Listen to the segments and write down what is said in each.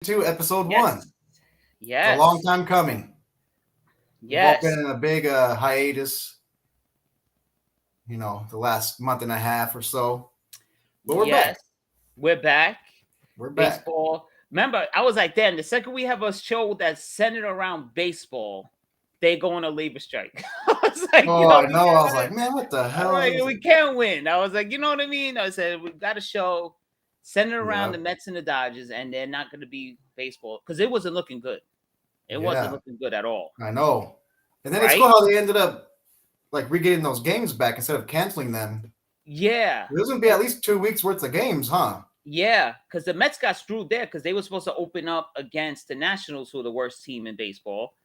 to episode one. Yes. It's a long Yes. time coming. We've all been Yes. in a big hiatus, the last month and a half or so. But we're back. Yes. We're back. We're back. Baseball. Remember, I was like, damn, the second we have a show that's centered around baseball, they go on a labor strike. I was like, Oh, I know. I was like, man, what the I'm hell like, is we it? can't win. I was like, you know what I mean? I said, we've got a show centered around Yeah, the Mets and the Dodgers, and they're not going to be baseball because it wasn't looking good. It wasn't yeah, looking good at all. I know. And then it's cool Right? how they ended up like re-getting those games back instead of canceling them. Yeah. There's gonna be at least 2 weeks worth of games, huh? Yeah, because the Mets got screwed there because they were supposed to open up against the Nationals, who are the worst team in baseball,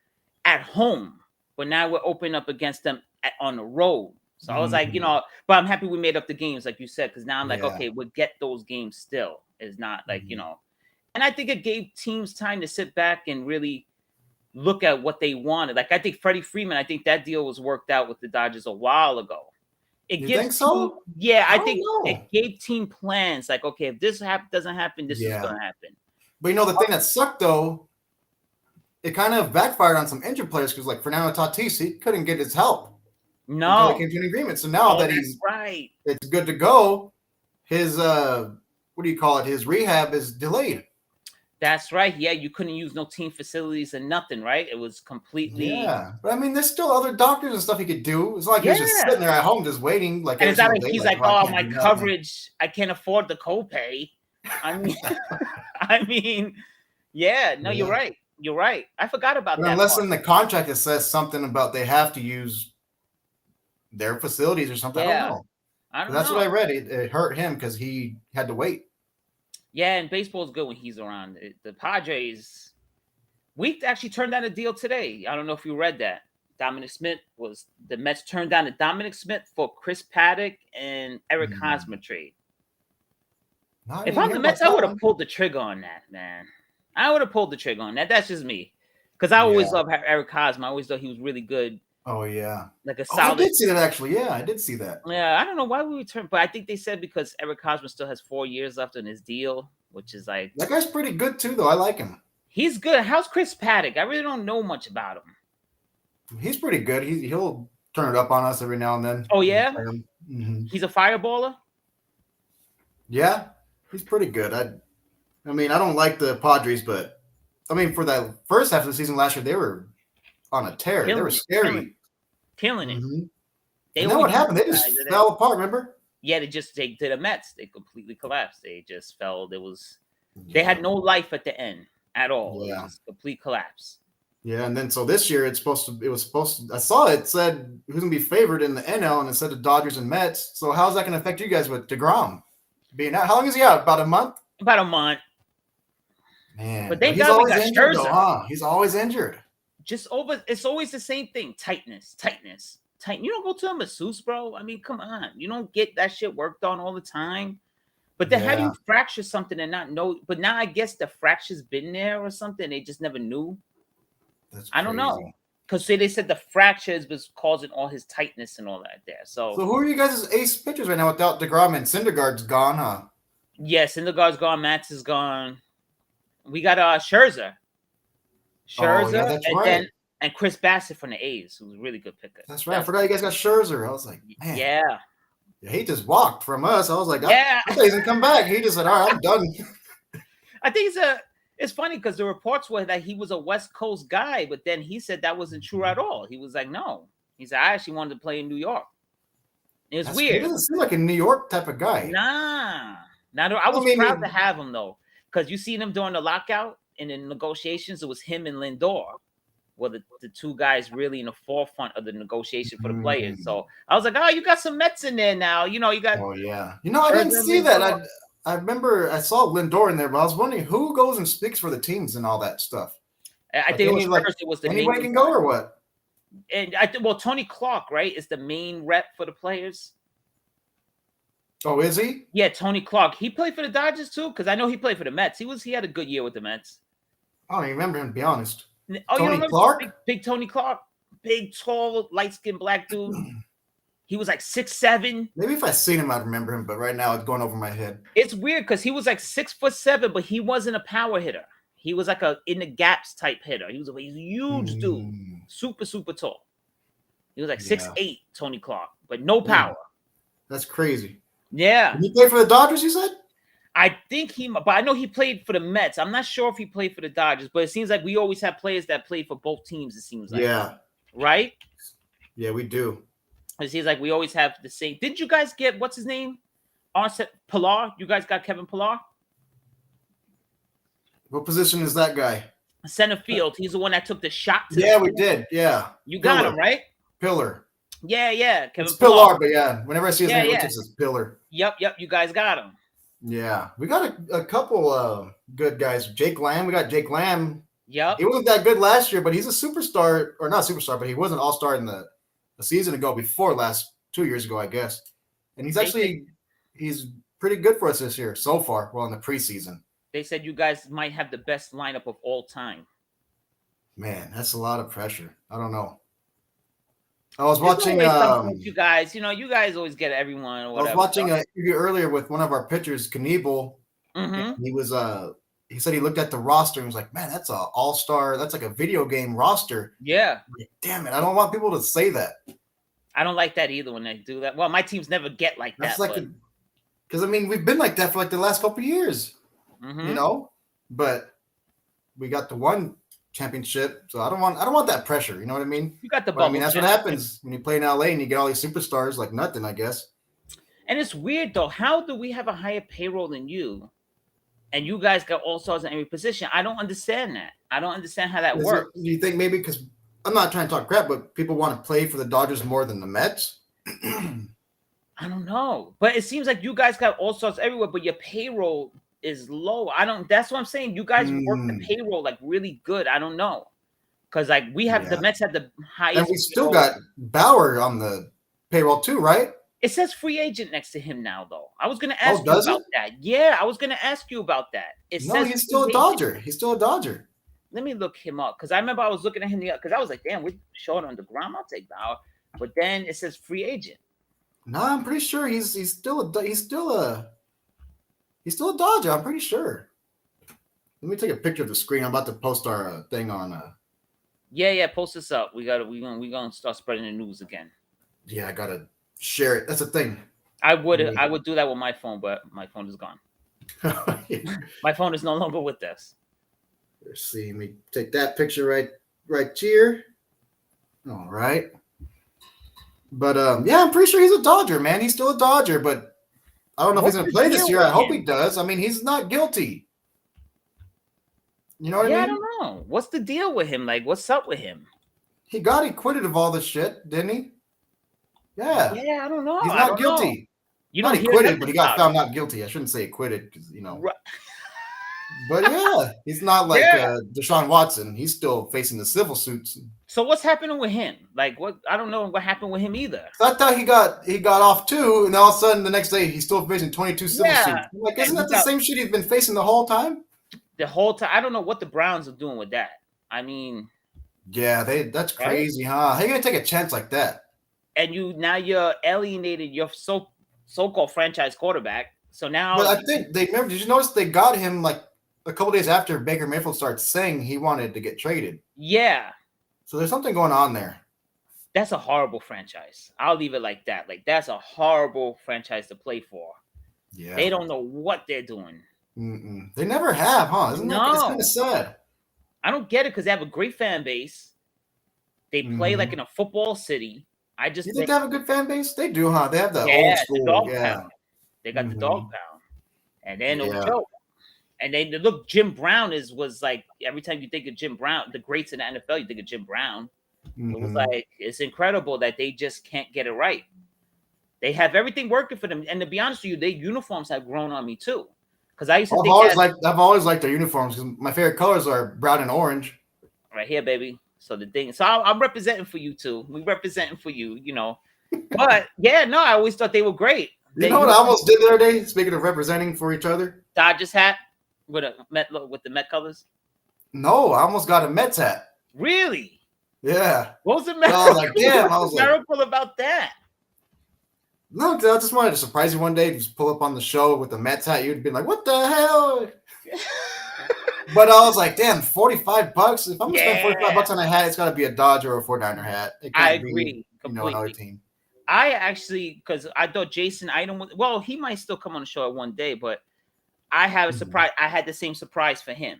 at home. But now we're opening up against them on the road. So I was like, Mhm. but I'm happy we made up the games, like you said, because now I'm like, Yeah. okay, we'll get those games still. It's not like, Mhm. and I think it gave teams time to sit back and really look at what they wanted. Like I think Freddie Freeman, I think that deal was worked out with the Dodgers a while ago. It You gives think team, so? yeah, I I don't think it know. gave team plans. Like, okay, if this doesn't happen, this is Yeah. gonna happen. But the thing that sucked though, it kind of backfired on some injured players because like Fernando Tatis, he couldn't get his help until they No, came to an agreement. So now oh, that that's right. it's good to go, his what do you call it? His rehab is delayed. That's right. Yeah, you couldn't use no team facilities and nothing, right? It was completely, Yeah, but I mean, there's still other doctors and stuff he could do. It's not like he was just yeah. sitting there at home just waiting like And every it's not single like day. he's Like, like, oh, I oh, can't my do nothing. coverage, I can't afford the copay. I mean, I mean, yeah. No, you're Yeah, right. You're right. I forgot about but that unless part. in the contract it says something about they have to use their facilities or something, I don't Yeah, know. I But don't that's what I know. read. It hurt him because he had to wait. Yeah, and baseball's good when he's around. The Padres, we actually turned down a deal today. I don't know if you read that. Dominic Smith was the Mets turned down the Dominic Smith for Chris Paddock and Eric Hmm. Hosmer trade. No, I If didn't I'm hear the Mets, about I that would have one. pulled the trigger on that, man. I would have pulled the trigger on that. That's just me, because I Yeah. always loved Eric Hosmer. I always thought he was really good, Oh yeah. like a Oh, I solid. did see that actually. Yeah, I did see that. Yeah, I don't know why we returned, but I think they said because Eric Hosmer still has 4 years left on his deal, which is like That guy's pretty good too, though. I like him. he's good. How's Chris Paddock? I really don't know much about him. He's pretty good. He'll turn it up on us every now and then. Oh yeah, Mm-hmm. he's a fireballer. Yeah, he's pretty good. I mean, I don't like the Padres, but I mean, for that first half of the season last year, they were on a tear. They were Killing it, killing, scary. killing it. Hmm. They And then only what beat happened? these They just guys. And then, fell apart. Remember? yeah, they to the Mets. They completely collapsed. They just fell. They Yeah, had no life at the end at all. It was yeah, just complete collapse. yeah. And then so this year, it's supposed to. It was supposed to. I saw it said who's gonna be favored in the NL, and it said the Dodgers and Mets. So how's that gonna affect you guys with Degrom being out? How long is he out? About a month. About a month, but Man, but thank he's God we always got injured though, Scherzer. huh? He's always injured. Just over. It's always the same thing. Tightness, tightness, tight. You don't go to a masseuse, bro. I mean, come on. You don't get that shit worked on all the time. But then how do Yeah, you fracture something and not know? But now I guess the fracture's been there or something. They just never knew. that's I don't know. crazy. Because they said the fractures was causing all his tightness and all that there. So So who are you guys' ace pitchers right now without Degrom and Syndergaard's gone, huh? yes, Syndergaard's gone, Mats is gone. We got Scherzer. Oh yeah, Scherzer that's and right. then and Chris Bassett from the A's, who's a really good picker. That's right. I That's forgot you guys got Scherzer. I was like, man, yeah. he just walked from us. I was like, Yeah. I thought he's gonna come back. He just said, all right, I'm done. I think it's funny because the reports were that he was a West Coast guy, but then he said that wasn't true at all. He was like, no. He said, I actually wanted to play in New York. It's He weird. doesn't seem like a New York type of guy. Nah. Now I I was mean, proud to have him though. Because you seen him during the lockout and in negotiations, it was him and Lindor. Were the two guys really in the forefront of the negotiation for the players. So I was like, oh, you got some Mets in there now. You got oh yeah. I didn't Scherzer and see that. Lindor. I remember I saw Lindor in there, but I was wondering who goes and speaks for the teams and all that stuff. I Like think it was Scherzer was the main anybody can go one. or what? And I think Tony Clark, right, is the main rep for the players. Oh, is he? Yeah, Tony Clark. He played for the Dodgers too, because I know he played for the Mets. He had a good year with the Mets. I don't even remember him, to be honest. Oh, you Tony remember Clark? big Tony Clark? Big, tall, light-skinned black dude. He was like 6'7". Maybe if I seen him, I'd remember him, but right now it's going over my head. It's weird because he was like 6'7", but he wasn't a power hitter. He was like a in the gaps type hitter. He's a huge dude, Mm, super tall. He was like yeah. 6'8", Tony Clark, but no Man, power. that's crazy. Yeah, Did he play for the Dodgers, you said? I think but I know he played for the Mets. I'm not sure if he played for the Dodgers, but it seems like we always have players that play for both teams. It seems like, Yeah. right? Yeah, we do. It seems like we always have the same. Did you guys get what's his name? Pilar. You guys got Kevin Pilar? What position is that guy? Center field. He's the one that took the shot. Yeah, we did. Yeah. You got him, right? Pillar. Yeah. Kevin It's Pilar, but yeah. Whenever I see his name, it looks like it's Pillar. Yep. You guys got him. Yeah. We got a couple good guys. Jake Lamb. We got Jake Lamb. Yep. He wasn't that good last year, but he's a superstar, or not superstar, but he was an all-star in the season ago before 2 years ago, I guess. And he's pretty good for us this year so far. Well, in the preseason. They said you guys might have the best lineup of all time. Man, that's a lot of pressure. I don't know. I was There's watching. you guys, you guys always get everyone. Or whatever. I was watching an interview earlier with one of our pitchers, Knievel. Mm-hmm. He was he said he looked at the roster and was like, "Man, that's an all-star. That's like a video game roster." Yeah. Like, damn it! I don't want people to say that. I don't like that either when they do that. Well, my teams never get like That's that. like because I mean we've been like that for like the last couple of years, Mm-hmm. But we got the one championship, so I don't want that pressure. You know what I mean? You got the But, bubble. I mean that's what happens when you play in LA and you get all these superstars like nothing, I guess. And it's weird though. How do we have a higher payroll than you? And you guys got all stars in every position. I don't understand that. I don't understand how that works. Do you think maybe because I'm not trying to talk crap, but people want to play for the Dodgers more than the Mets? I don't know. But it seems like you guys got all stars everywhere, but your payroll is low. That's what I'm saying. You guys work the payroll like really good. I don't know. Because like we have the Mets had the highest. And we still got Bauer on the payroll too, right? It says free agent next to him now, though. I was going to ask you about that. Yeah, I was going to ask you about that. No, he's still a Dodger. He's still a Dodger. Let me look him up because I remember I was looking at him because I was like, damn, we're short on the ground. I'll take Bauer. But then it says free agent. No, I'm pretty sure he's still a Dodger. I'm pretty sure. Let me take a picture of the screen. I'm about to post our thing on. Yeah, post this up. We're gonna start spreading the news again. Yeah, I gotta share it. That's a thing. I would do that with my phone, but my phone is gone. My phone is no longer with us. Let's see. Let me take that picture right here. All right. But yeah, I'm pretty sure he's a Dodger, man. He's still a Dodger, but I don't know if he's gonna play this year. I hope he does. I mean, he's not guilty. You know what I mean? I don't know. What's the deal with him? Like, what's up with him? He got acquitted of all this shit, didn't he? Yeah. Yeah, I don't know. He's not guilty. You not don't acquitted, but he got found not guilty. I shouldn't say acquitted because Right. But yeah, he's not like Deshaun Watson. He's still facing the civil suits. So what's happening with him? Like what? I don't know what happened with him either. So I thought he got off too, and all of a sudden the next day he's still facing 22 civil suits. I'm like, isn't that the same shit he's been facing the whole time? The whole time. I don't know what the Browns are doing with that. I mean, yeah, that's crazy, huh? How are you gonna take a chance like that? And you're alienated your so-called franchise quarterback. So now, but I think did you notice they got him like a couple days after Baker Mayfield started saying he wanted to get traded? Yeah. So there's something going on there. That's a horrible franchise. I'll leave it like that. Like that's a horrible franchise to play for. Yeah. They don't know what they're doing. They never have, huh? Isn't that it's kind of sad? I don't get it because they have a great fan base. They play like in a football city. You think they have a good fan base? They do, huh? They have the old school. Pound. They got the dog pound. And then no joke. And then look, Jim Brown was like every time you think of Jim Brown, the greats in the NFL, you think of Jim Brown. It was like it's incredible that they just can't get it right. They have everything working for them, and to be honest with you, their uniforms have grown on me too. Because I used to I've always liked their uniforms because my favorite colors are brown and orange. Right here, baby. So I'm representing for you too. We representing for you, But yeah, no, I always thought they were great. You know what I almost did the other day? Speaking of representing for each other, Dodgers hat with the Met colors. No, I almost got a Mets hat. Really? Yeah. What was the miracle? I was like, damn. I was like, miracle about that? No, because I just wanted to surprise you one day. Just pull up on the show with the Mets hat. You'd be like, "What the hell?" But I was like, damn, $45. If I'm gonna spend $45 Yeah, on a hat, it's got to be a Dodger or a 49er hat. It I can't be, agree another completely. team. I actually, because I thought Jason Item, well, he might still come on the show at one day, but I have a surprise. I had the same surprise for him.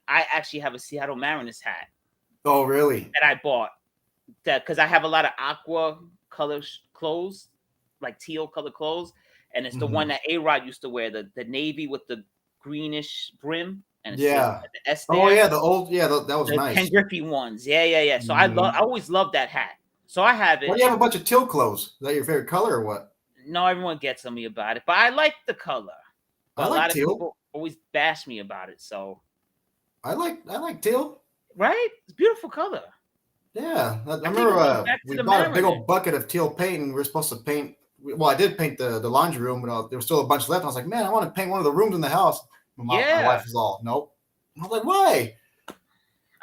I actually have a Seattle Mariners hat Oh, really? that I bought that because I have a lot of aqua color clothes, like teal color clothes, and it's the one that A-Rod used to wear, the navy with the greenish brim and it says Yeah. the S Oh, there. yeah. The old, yeah, that was The nice. Ken Griffey ones. Yeah. So I always love that hat. So I have Why it. do you have a bunch of teal clothes? Is that your favorite color or what? No, everyone gets on me about it, but I like the color. I But a like lot of teal. people always bash me about it. So I like teal. right, it's a beautiful color. Yeah, I I think it goes remember back to we the bought a big Mariners. old bucket of teal paint, and we were supposed to paint. Well, I did paint the laundry room, but there was still a bunch left. I was like, man, I want to paint one of the rooms in the house. My Yeah, wife was all, nope. I was like, why? I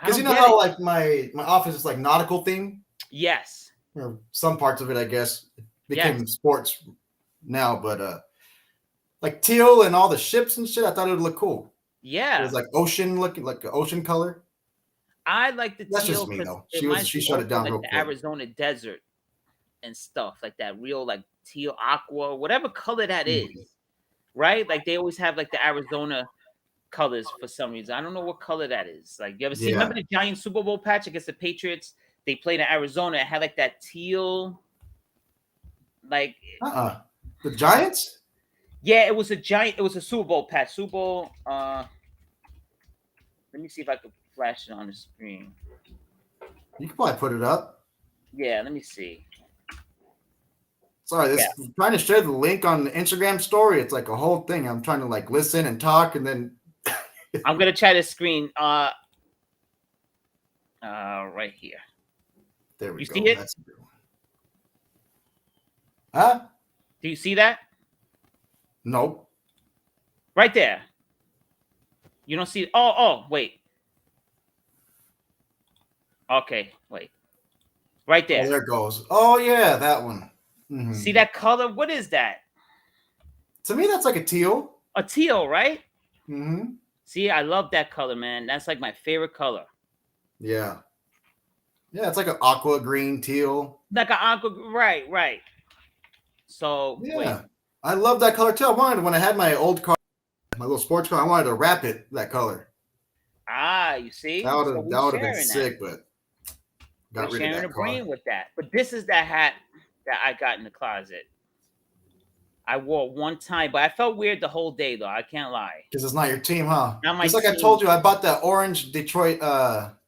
Because you don't know get how it. like my office is like nautical theme, Yes, or some parts of it, I guess, it yes, became sports now, but like teal and all the ships and shit, I thought it would look cool. It yeah. was like ocean looking, like an ocean color. I like the That's just teal me because though. it reminds She me shut it also down like real the quick. Arizona desert and stuff like that. Real like teal, aqua, whatever color that is. Mhm. Right? Like they always have like the Arizona colors for some reason. I don't know what color that is. Like you ever see? Yeah. Remember the giant Super Bowl patch against the Patriots? They played in Arizona. It had like that teal, like The Giants? yeah, it was a giant. It was a Super Bowl patch. Super Bowl. Let me see if I can flash it on the screen. You could probably put it up. Yeah, let me see. Sorry, Yeah, I'm trying to share the link on the Instagram story. It's like a whole thing. I'm trying to like listen and talk, and then I'm gonna try to screen. Right here. there we You see go. it? That's a good one. Huh? Do you see that? Nope. Right there. You don't see. Oh, wait. Okay, wait. Right Oh, there. there it goes. Oh yeah, that one. See Mhm. that color? What is that? To me, that's like a teal. A teal, right? Mm-hmm. See, I love that color, man. That's like my favorite color. Yeah. Yeah, it's like an aqua green teal. Like an aqua, right. So wait. Yeah. I love that color too. I wanted when I had my old car, my little sports car, I wanted to wrap it that color. You see? So That we would have been sharing that. sick, but We're got rid of sharing a that car. brain with that. But this is that hat that I got in the closet. I wore it one time, but I felt weird the whole day though. I can't lie. Because it's not your team, huh? Not my Just like I team. told you, I bought that orange Detroit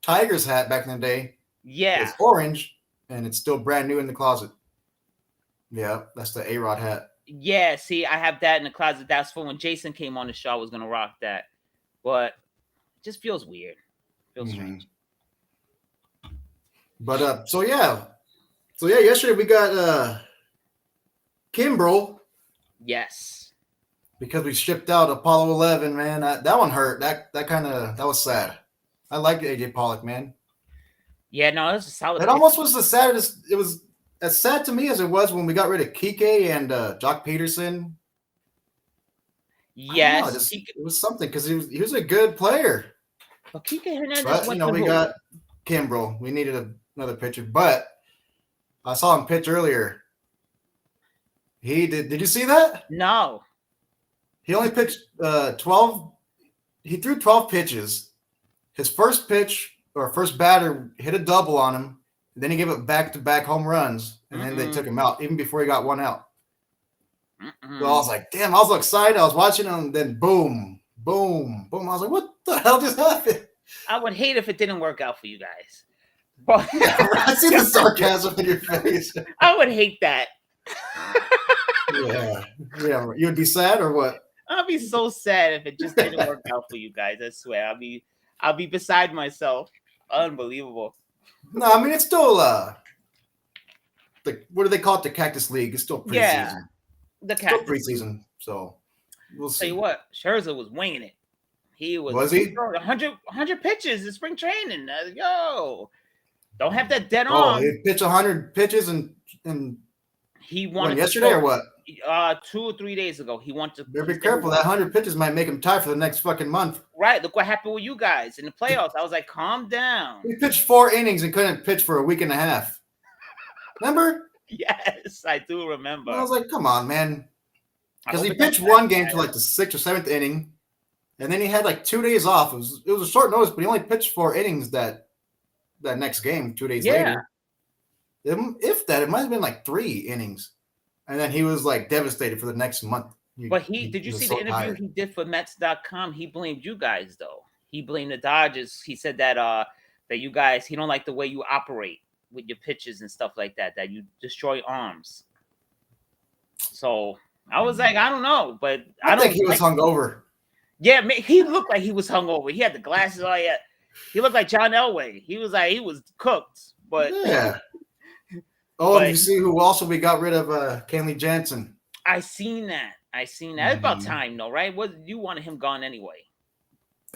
Tigers hat back in the day. Yeah. It's orange and it's still brand new in the closet. Yeah, that's the A-Rod hat. Yeah, see, I have that in the closet. That's for when Jason came on the show. I was gonna rock that, but it just feels weird. Feels strange. But yesterday we got Kimbrel Yes. because we shipped out Apollo 11. Man, that one hurt. That was sad. I like AJ Pollock, man. Yeah, no, that's a solid It pick. almost was the saddest. It was as sad to me as it was when we got rid of Kike and Jock Peterson. I don't know, Yes. it was something because he was a good player. But Kike Hernandez But went to we who? got Kimbrel. We needed another pitcher, but I saw him pitch earlier. He did. Did you see that? No. He only pitched 12. He threw 12 pitches. His first pitch or first batter hit a double on him. Then he gave it back-to-back home runs, and then they took him out even before he got one out. So I was like, damn, I was so excited. I was watching him, and then boom, boom, boom. I was like, what the hell just happened? I would hate if it didn't work out for you guys. But Yeah, I see the sarcasm in your face. I would hate that. Yeah. You would be sad or what? I'll be so sad if it just didn't work out for you guys. I swear. I'll be beside myself. Unbelievable. No, I mean it's still what do they call it? The Cactus League. It's still preseason. Yeah. The Still cat. preseason. So we'll see. Tell you what, Scherzer was winging it. He Was he? 100 pitches in spring training. Yo, don't have that dead Oh, arm. he pitched 100 pitches and He wanted yesterday or what? 2 or 3 days ago. He wanted to. Better be careful. That 100 pitches might make him tired for the next fucking month. Right. Look what happened with you guys in the playoffs. I was like, calm down. He pitched 4 innings and couldn't pitch for a week and a half. Remember? Yes, I do remember. I was like, come on, man. Because he pitched one game to like the 6th or 7th inning, and then he had like 2 days off. It was a short notice, but he only pitched 4 innings that next game 2 days later. If that, it might have been like 3 innings. And then he was like devastated for the next month. But did you see the interview tired. He did for Mets.com? He blamed you guys though. He blamed the Dodgers. He said that that you guys, he don't like the way you operate with your pitches and stuff like that, that you destroy arms. So I was like, I don't know, but I think he was hungover. Yeah, he looked like he was hungover. He had the glasses on. He looked like John Elway. He was like, he was cooked. But yeah. Oh, and you see who also we got rid of Kenley Jansen. I seen that. It's about time, though, right? You wanted him gone anyway.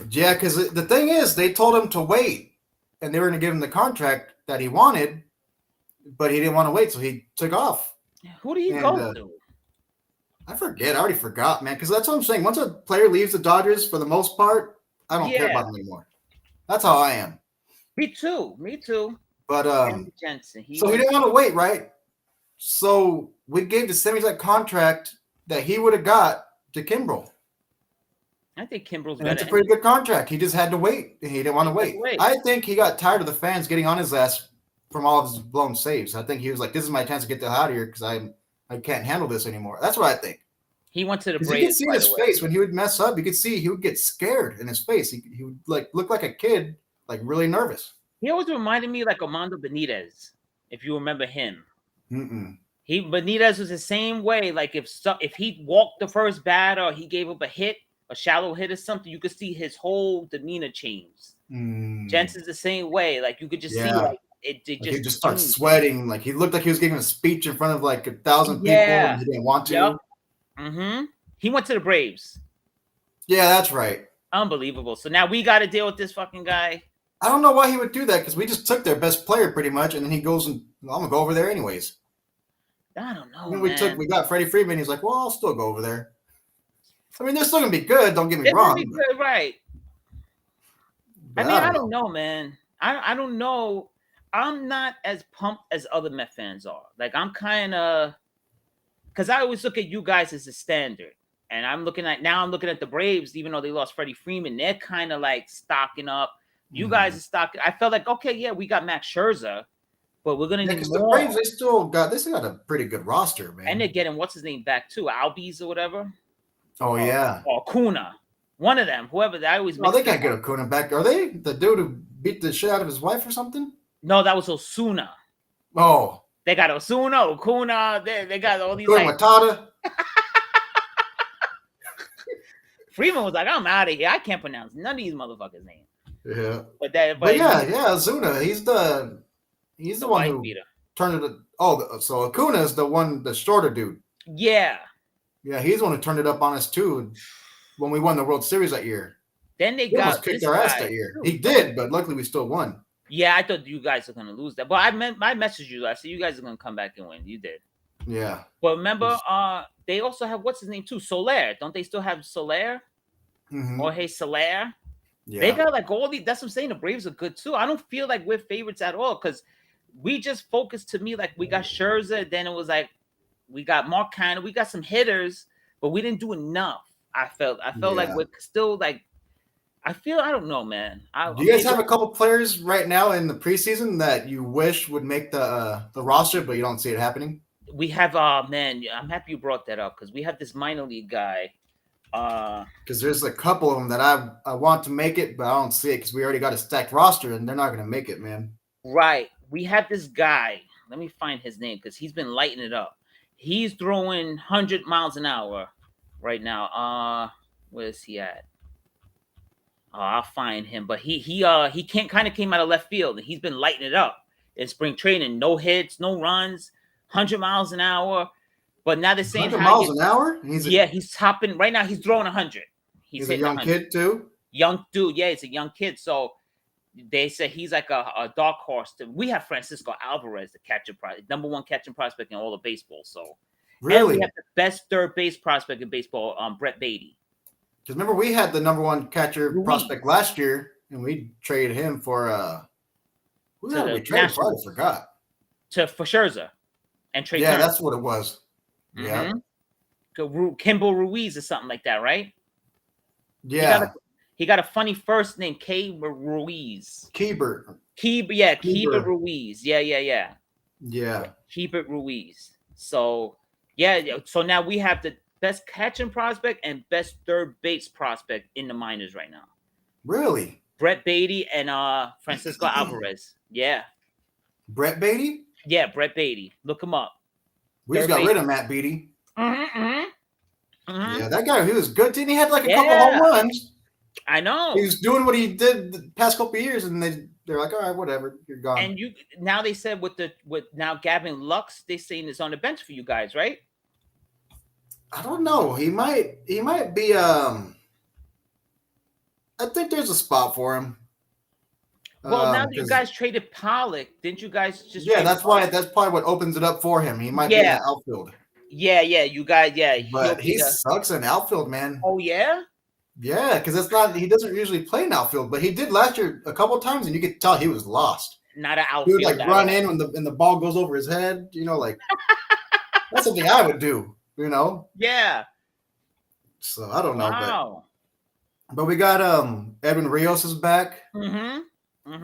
Yeah, because the thing is, they told him to wait, and they were going to give him the contract that he wanted, but he didn't want to wait, so he took off. Who did he go to? I forget. I already forgot, man, because that's what I'm saying. Once a player leaves the Dodgers, for the most part, I don't care about them anymore. That's how I am. Me too. But Jensen, so he didn't want to wait, right? So we gave the semi-type contract that he would have got to Kimbrel. I think Kimbrel's better. It's a pretty good contract. He just had to wait. He didn't want to wait. I think he got tired of the fans getting on his ass from all of his blown saves. I think he was like, "This is my chance to get the hell out of here because I can't handle this anymore." That's what I think. He went to the Braves. You could see in his face when he would mess up. You could see he would get scared in his face. He would like look like a kid, like really nervous. He always reminded me like Armando Benitez, if you remember him. Benitez was the same way. Like if he walked the first batter or he gave up a shallow hit or something, you could see his whole demeanor change. Jensen's the same way. Like you could just see like it just he just started sweating. Like he looked like he was giving a speech in front of like 1,000 people and he didn't want to. Yep. He went to the Braves. Yeah, that's right. Unbelievable. So now we got to deal with this fucking guy. I don't know why he would do that because we just took their best player pretty much, and then he goes and I'm gonna go over there anyways. I don't know. We got Freddie Freeman. He's like, well, I'll still go over there. I mean, they're still gonna be good. Don't get me wrong. Be good, right? I mean, I don't know, man. I don't know. I'm not as pumped as other Met fans are. Like I'm kind of, because I always look at you guys as a standard, and I'm looking at the Braves, even though they lost Freddie Freeman. They're kind of like stocking up. You guys are stocking. I felt like, okay, yeah, we got Max Scherzer, but we're gonna need more. The Braves, they still got a pretty good roster, man. And they're getting what's his name back too, Albies or whatever. Oh yeah, or Acuna, one of them, whoever. I always. Oh, they can't get Acuna back. Are they the dude who beat the shit out of his wife or something? No, that was Osuna. Oh, they got Osuna, Acuna. They got all these. Matata. Freeman was like, I'm out of here. I can't pronounce none of these motherfuckers' names. Yeah, but Ozuna. He's the one who turned it. So Acuna is the shorter dude. Yeah, he's the one who turned it up on us too when we won the World Series that year. Then they almost kicked our ass that year. He did, but luckily we still won. Yeah, I thought you guys were gonna lose that, but I messaged you. I said you guys are gonna come back and win. You did. Yeah. But remember, they also have what's his name too, Soler. Don't they still have Soler? Or hey Soler? Yeah. They got like all these. That's what I'm saying. The Braves are good too. I don't feel like we're favorites at all because we just focused. To me, like we got Scherzer. Then it was like we got Mark Canha. We got some hitters, but we didn't do enough. I felt like we're still like. I don't know, man. Do you guys have a couple players right now in the preseason that you wish would make the roster, but you don't see it happening? We have man. I'm happy you brought that up because we have this minor league guy. Because there's a couple of them that I want to make it, but I don't see it because we already got a stacked roster and they're not going to make it, man. Right. We have this guy. Let me find his name because he's been lighting it up. He's throwing 100 miles an hour right now. Where is he at? I'll find him. But he kind of came out of left field and he's been lighting it up in spring training. No hits, no runs, 100 miles an hour. But now they're saying 100 miles an hour? He's topping right now. He's throwing 100. He's a young kid too? Young dude. Yeah, he's a young kid. So they say he's like a dark horse. We have Francisco Alvarez, the catcher, number one catching prospect in all of baseball. So, and we Really? have the best third base prospect in baseball, Brett Beatty. Because remember, we had the number one catcher prospect last year, and we traded him for who did we trade for? I forgot. For Scherzer and Trey. Yeah, that's what it was. Yeah. Kimball Ruiz or something like that, right? Yeah. He got a funny first name, Ruiz. Keeber. Keeber Ruiz. Yeah. Yeah. Keeber Ruiz. So, so now we have the best catching prospect and best third base prospect in the minors right now. Really? Brett Beatty and Francisco Alvarez. Yeah. Brett Beatty? Yeah, Brett Beatty. Look him up. We just got rid of Matt Beatty. Yeah, that guy, he was good. Didn't he have like a couple home runs? I know. He was doing what he did the past couple of years, and they're like, all right, whatever, you're gone. And now they said with now Gavin Lux, they're saying is on the bench for you guys, right? I don't know. He might be. I think there's a spot for him. Well, now that you guys traded Pollock, didn't you guys just? Yeah, that's why. That's probably what opens it up for him. He might be in the outfield. Yeah, you guys. Yeah, but he sucks in outfield, man. Oh yeah. Yeah, because it's not. He doesn't usually play in outfield, but he did last year a couple of times, and you could tell he was lost. Not an outfield. He would like run in when the ball goes over his head. You know, like that's something I would do. You know. Yeah. So I don't know, wow. but we got Edwin Rios is back. Mm-hmm.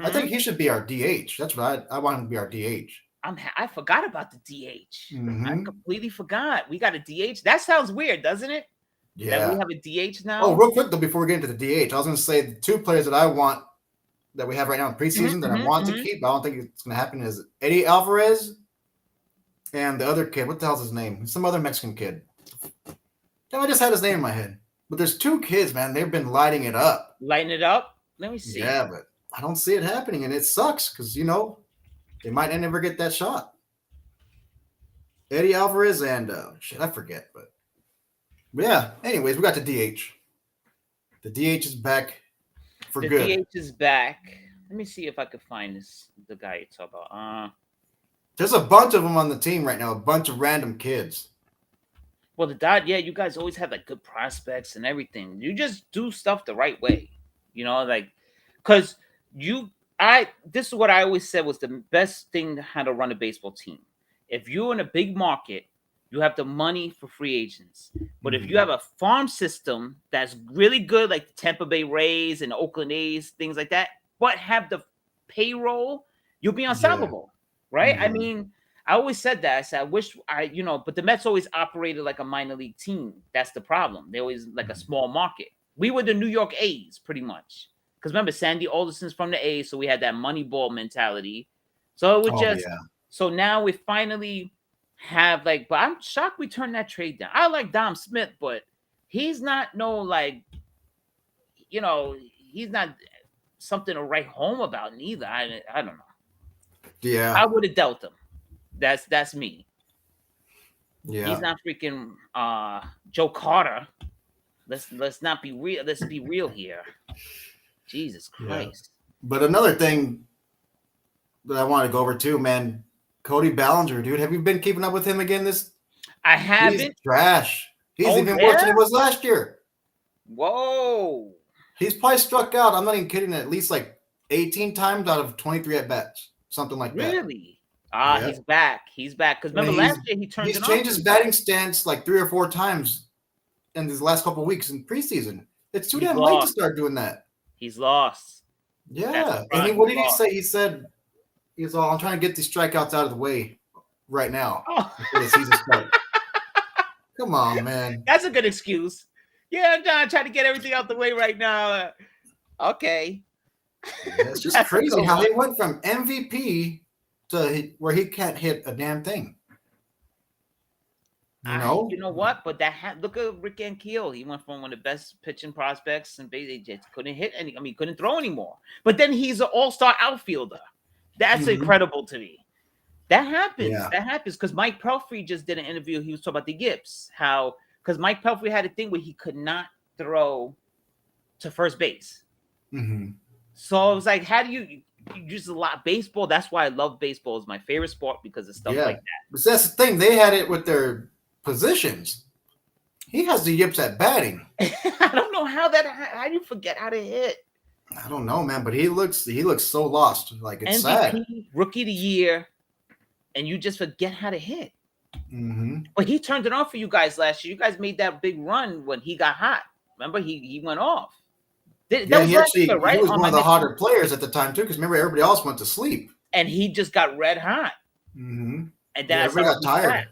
I think he should be our DH. That's what I want him to be our DH. I forgot about the DH. Mm-hmm. I completely forgot. We got a DH. That sounds weird, doesn't it? Yeah. That we have a DH now. Oh, real quick though, before we get into the DH, I was going to say the two players that I want that we have right now in preseason that I want to keep, but I don't think it's going to happen is Eddie Alvarez and the other kid. What the hell's his name? Some other Mexican kid. I just had his name in my head. But there's two kids, man. They've been lighting it up. Lighting it up? Let me see. Yeah, but I don't see it happening, and it sucks because, you know, they might never get that shot. Eddie Alvarez and I forget, but yeah. Anyways, we got the DH. The DH is back for good. The DH is back. Let me see if I could find the guy you talk about. There's a bunch of them on the team right now. A bunch of random kids. Well, you guys always have like good prospects and everything. You just do stuff the right way, you know, like because this is what I always said was the best thing how to run a baseball team. If you're in a big market, you have the money for free agents. But if you have a farm system that's really good, like the Tampa Bay Rays and Oakland A's, things like that, but have the payroll, you'll be unstoppable, right? I mean, I always said that. I said, I wish but the Mets always operated like a minor league team. That's the problem. They always like a small market. We were the New York A's pretty much. Because remember, Sandy Alderson's from the A's, so we had that Moneyball mentality. So it would so now we finally have but I'm shocked we turned that trade down. I like Dom Smith, but he's not he's not something to write home about neither. I don't know. Yeah. I would have dealt him. That's me. Yeah. He's not freaking Joe Carter. Let's not be real. Let's be real here. Jesus Christ. Yeah. But another thing that I want to go over too, man, Cody Ballinger, dude. Have you been keeping up with him again? I haven't. He's trash. He's even worse than he was last year. Whoa. He's probably struck out, I'm not even kidding, at least like 18 times out of 23 at bats. Something like that. Really? He's back. He's back. Because remember last year he turned it on. He's changed his batting stance like 3 or 4 times in these last couple of weeks in preseason. It's too damn late to start doing that. He's lost. Yeah. And what did he say? He said, I'm trying to get these strikeouts out of the way right now before the season starts. Come on, man. That's a good excuse. Yeah, I'm trying to get everything out the way right now. Okay. Yeah, it's just crazy how he went from MVP to where he can't hit a damn thing. You know? You know what? But look at Rick Ankiel. He went from one of the best pitching prospects and basically just couldn't hit couldn't throw anymore. But then he's an all-star outfielder. That's incredible to me. That happens. Yeah. That happens because Mike Pelfrey just did an interview. He was talking about the yips. Because Mike Pelfrey had a thing where he could not throw to first base. Mm-hmm. So it was like, how do you use a lot baseball? That's why I love baseball. It's my favorite sport because of stuff like that. But that's the thing. They had it with their positions. He has the yips at batting. I don't know how do you forget how to hit? I don't know, man, but he looks so lost. Like it's sad. MVP, rookie of the year, and you just forget how to hit. Mm-hmm. But he turned it on for you guys last year. You guys made that big run when he got hot. Remember, he went off. That was last year, right? He was one of the hotter players at the time too, because remember everybody else went to sleep. And he just got red hot. Mm-hmm. And then everybody got tired.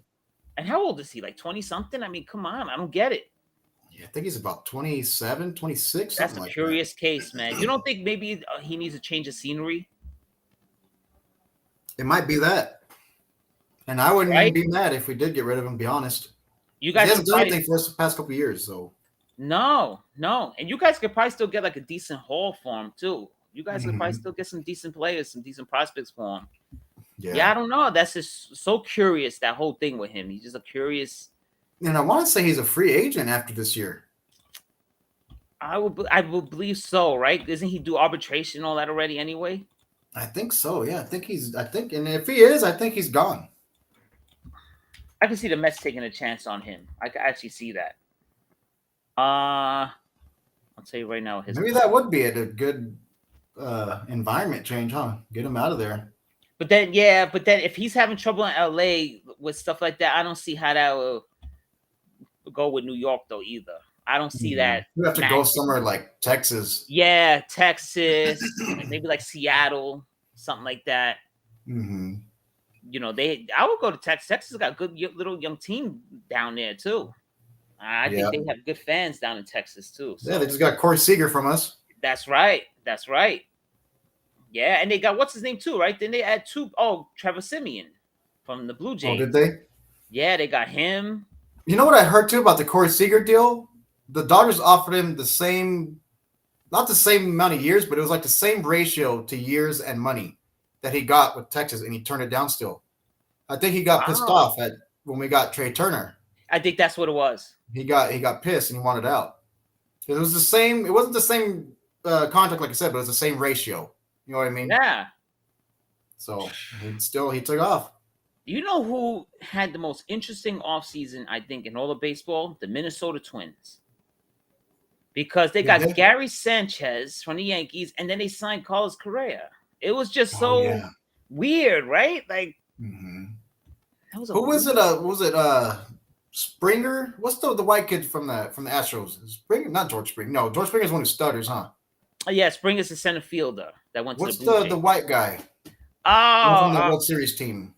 And how old is he? Like 20 something? I mean, come on, I don't get it. Yeah, I think he's about 27, 26. That's a curious case, man. You don't think maybe he needs to change the scenery? It might be that. And I wouldn't even be mad if we did get rid of him, to be honest. You guys he hasn't done anything for us the past couple of years, so. No. And you guys could probably still get like a decent haul for him, too. You guys could probably still get some decent players, some decent prospects for him. Yeah, I don't know. That's just so curious, that whole thing with him. He's just a curious. And I want to say he's a free agent after this year. I would believe so, right? Doesn't he do arbitration and all that already anyway? I think so, yeah. And if he is, I think he's gone. I can see the Mets taking a chance on him. I can actually see that. I'll tell you right now. Maybe that would be a good environment change, huh? Get him out of there. But then if he's having trouble in LA with stuff like that, I don't see how that will go with New York though either. I don't see that. You have to go somewhere like Texas. Yeah, Texas, maybe like Seattle, something like that. Mm-hmm. You know, I would go to Texas. Texas has got a good little young team down there too. I think they have good fans down in Texas too. So. Yeah, they just got Corey Seager from us. That's right. Yeah, and they got what's his name too, right? Then they add Trevor Simeon from the Blue Jays. Oh, did they? Yeah, they got him. You know what I heard too about the Corey Seager deal? The Dodgers offered him not the same amount of years, but it was like the same ratio to years and money that he got with Texas, and he turned it down still. I think he got pissed off when we got Trey Turner. I think that's what it was. He got pissed and he wanted out. It was the same. It wasn't the same contract, like I said, but it was the same ratio. You know what I mean? Yeah. So he took off. You know who had the most interesting offseason, I think, in all of baseball? The Minnesota Twins. Because they got Gary Sanchez from the Yankees, and then they signed Carlos Correa. It was just so weird, right? Like, who was it? Was it Springer? What's the white kid from the Astros? Springer, not George Springer. No, George Springer's one of the stutters, huh? Oh, yeah, Springer's the center fielder that went to the Blue Jays. the white guy? From the World Series team.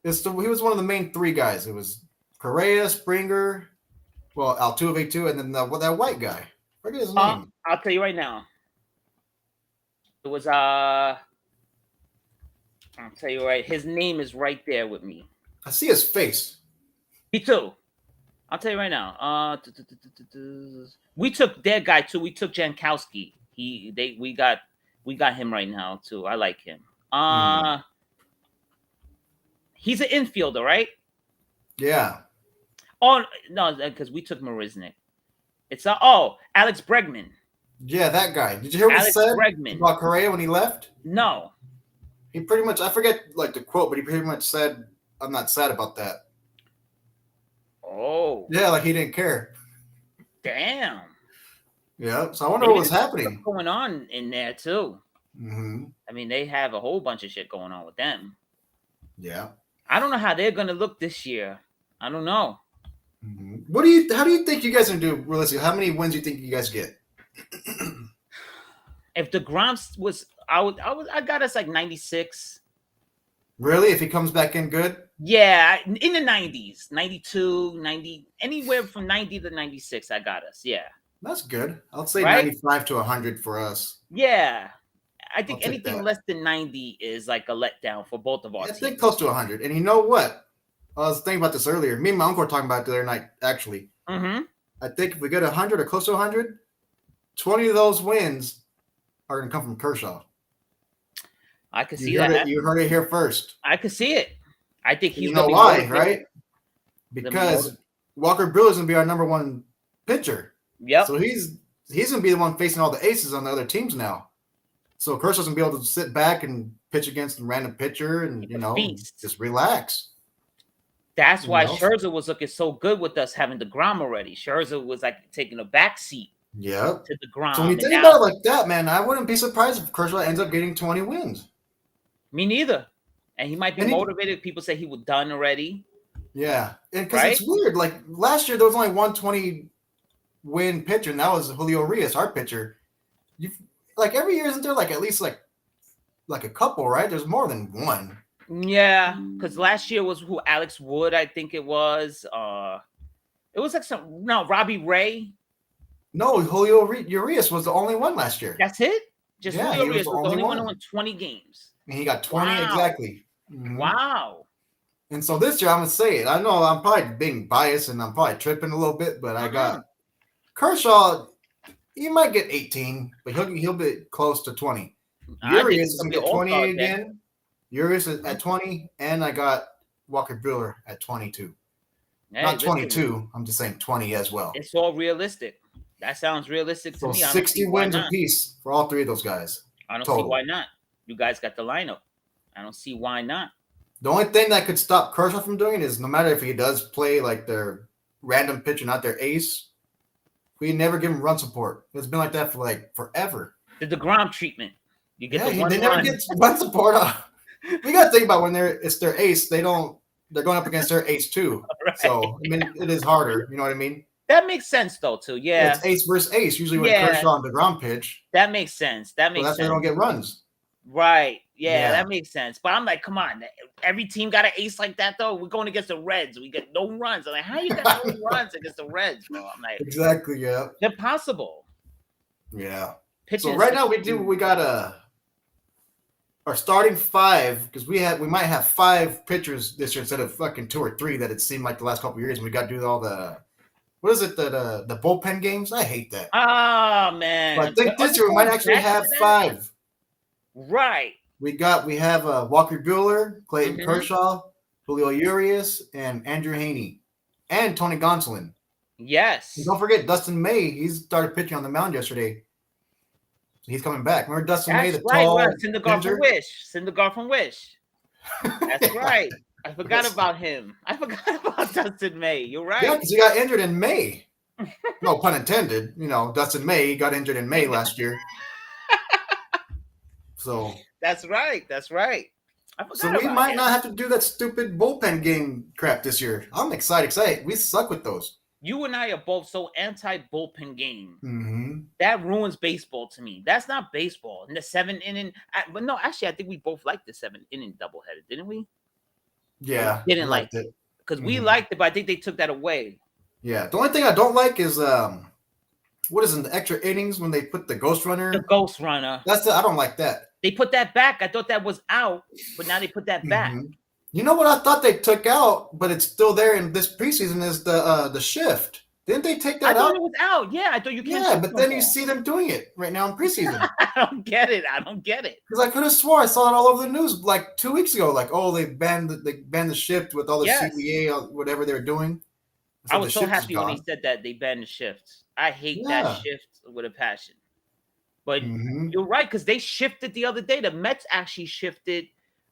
He was one of the main three guys. It was Correa, Springer, Altuve too, and then that white guy. Forget his name. I'll tell you right now. It was I'll tell you right. His name is right there with me. I see his face. Me too. I'll tell you right now. We took their guy too. We took Jankowski. We got him right now too. I like him. He's an infielder, right? Yeah. Oh no, because we took Marisnik. It's Alex Bregman. Yeah, that guy. Did you hear what he said about Correa when he left? No. He pretty much, I forget like the quote, but he pretty much said, "I'm not sad about that." Oh. Yeah, like he didn't care. Damn. Yeah. So I wonder what was happening. What's going on in there too? Mm-hmm. I mean, they have a whole bunch of shit going on with them. Yeah. I don't know how they're gonna look this year. I don't know. Mm-hmm. How do you think you guys are gonna do realistically? How many wins do you think you guys get? If DeGrom was, I got us like 96. Really? If he comes back in good? Yeah, in the 90s, 92, 90, anywhere from 90 to 96, I got us. Yeah. That's good. I'll say 95 to 100 for us. Yeah. I think anything less than 90 is like a letdown for both of our teams. I think close to 100. And you know what? I was thinking about this earlier. Me and my uncle were talking about it the other night, actually. Mm-hmm. I think if we get 100 or close to 100, 20 of those wins are going to come from Kershaw. I could see that. You heard it here first. I could see it. I think he's going to be why, right? Because Walker Buehler's going to be our number one pitcher. Yep. So he's he's going to be the one facing all the aces on the other teams now. So Kershaw's going to be able to sit back and pitch against a random pitcher and, just relax. That's why Scherzer was looking so good with us having DeGrom already. Scherzer was like taking a back seat to DeGrom. So when you think about it like that, man, I wouldn't be surprised if Kershaw ends up getting 20 wins. Me neither. And he might be motivated. People say he was done already. Yeah. Because it's weird. Like last year, there was only 120-win pitcher, and that was Julio Urias, our pitcher. Like every year, isn't there like at least like a couple, right? There's more than one. Yeah, because last year was who Alex Wood, I think it was. It was like Robbie Ray. No, Julio Urias was the only one last year. That's it? Just Julio Urias was the only one who won 20 games. And he got 20 exactly. Mm-hmm. Wow. And so this year, I'm going to say it. I know I'm probably being biased and I'm probably tripping a little bit, but I got Kershaw. He might get 18, but he'll be close to 20. Urias is going to get 28 again. Urias is at 20, and I got Walker Buehler at 22. Hey, not 22. I'm just saying 20 as well. It's all realistic. That sounds realistic to me. 60 wins apiece for all three of those guys. I don't see why not. You guys got the lineup. I don't see why not. The only thing that could stop Kershaw from doing it is no matter if he does play like their random pitcher, not their ace, we never give him run support. It's been like that for like forever. The DeGrom treatment. You get the one they never get run support off. We got to think about when it's their ace, they're going up against their ace too. Right. So I mean, it is harder. You know what I mean? That makes sense though too. Yeah, it's ace versus ace. Usually when Kershaw and DeGrom pitch. That makes sense. That's why they don't get runs. Right. Yeah, that makes sense. But I'm like, come on, every team got an ace like that though. We're going against the Reds. We get no runs. I'm like, how you got no runs against the Reds, bro? I'm like, exactly. Yeah. They're possible. Yeah. So right now we got our starting five, because we might have 5 pitchers this year instead of fucking 2 or 3 that it seemed like the last couple of years. And we got to do all the the bullpen games. I hate that. Oh man! But I think this year we might actually have 5. Right. We have Walker Buehler, Clayton Kershaw, Julio Urias, and Andrew Heaney, and Tony Gonsolin. Yes. And don't forget Dustin May. He started pitching on the mound yesterday. He's coming back. Remember Dustin May, the tall Syndergaard from Wish. Syndergaard from Wish. That's right. I forgot about him. I forgot about Dustin May. You're right. Yeah, because he got injured in May. No pun intended. Dustin May got injured in May last year. So that's right. So we might not have to do that stupid bullpen game crap this year. I'm excited. We suck with those. You and I are both so anti-bullpen game. Mm-hmm. That ruins baseball to me. That's not baseball. In the 7-inning, but no, actually, I think we both liked the 7-inning doubleheader, didn't we? Yeah, we didn't like it because we liked it, but I think they took that away. Yeah, the only thing I don't like is what is in the extra innings when they put the ghost runner? The ghost runner. I don't like that. They put that back. I thought that was out, but now they put that back. You know what I thought they took out, but it's still there in this preseason is the shift. Didn't they take that out? I thought it was out. Yeah, I thought you can't. Yeah, but then you see them doing it right now in preseason. I don't get it. Because I could have swore I saw it all over the news like 2 weeks ago. Like, oh, they banned the shift with all the CBA, whatever they were doing. So I was so happy when he said that they banned the shifts. I hate that shift with a passion. But you're right, because they shifted the other day. The Mets actually shifted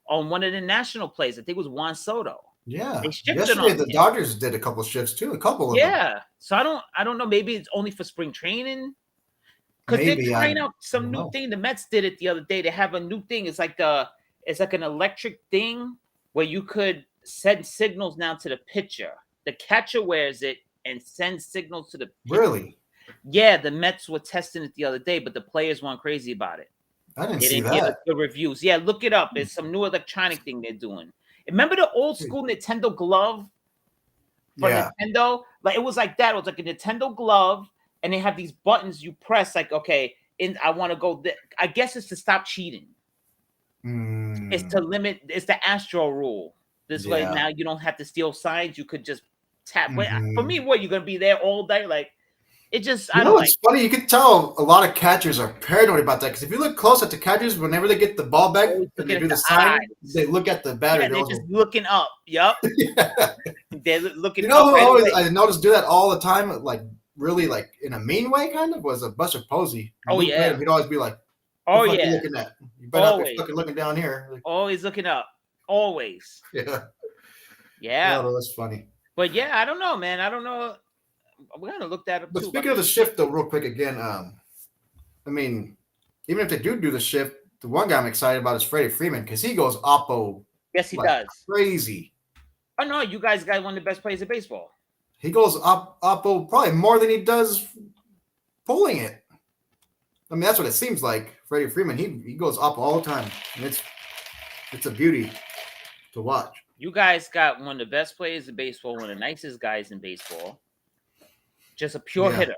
on one of the national plays. I think it was Juan Soto. Yeah. They shifted yesterday on the him. Dodgers did a couple of shifts too. A couple of them. Yeah. So I don't know. Maybe it's only for spring training. Because they're trying out some new thing. The Mets did it the other day. They have a new thing. It's like an electric thing where you could send signals now to the pitcher. The catcher wears it and sends signals to the pitcher. Really? Yeah, the Mets were testing it the other day, but the players weren't crazy about it. I didn't see that. Give us good reviews. Yeah, look it up. It's some new electronic thing they're doing. Remember the old school Nintendo glove for Nintendo? Like it was like that. It was like a Nintendo glove, and they have these buttons you press. Like, okay, I want to go. I guess it's to stop cheating. It's to limit. It's the Astro rule. This way now you don't have to steal signs. You could just tap. For me, what you're gonna be there all day? Like it just. I don't. It's funny. You can tell a lot of catchers are paranoid about that because if you look close at the catchers, whenever they get the ball back and they do the sign, they look at the batter. Yeah, they're just looking up. Yep. They're looking. You know who I noticed do that all the time? Like really like in a mean way, kind of, was a Buster Posey. Oh, Luke yeah. played him, he'd always be like, Oh, "What the fuck yeah. you looking at? You better not be Always. fucking looking down here." Like, Always looking up. Always. yeah. Yeah. No, that's funny. But yeah, I don't know, man. I don't know. We're gonna look that up But too. speaking of the shift, though, real quick again, I mean, even if they do the shift, the one guy I'm excited about is Freddie Freeman because he goes oppo Yes, he like does. crazy. Oh no, you guys got one of the best players in baseball. He goes oppo probably more than he does pulling it. I mean, that's what it seems like. Freddie Freeman, he goes up all the time, and it's a beauty to watch. You guys got one of the best players in baseball, one of the nicest guys in baseball. Just a pure hitter.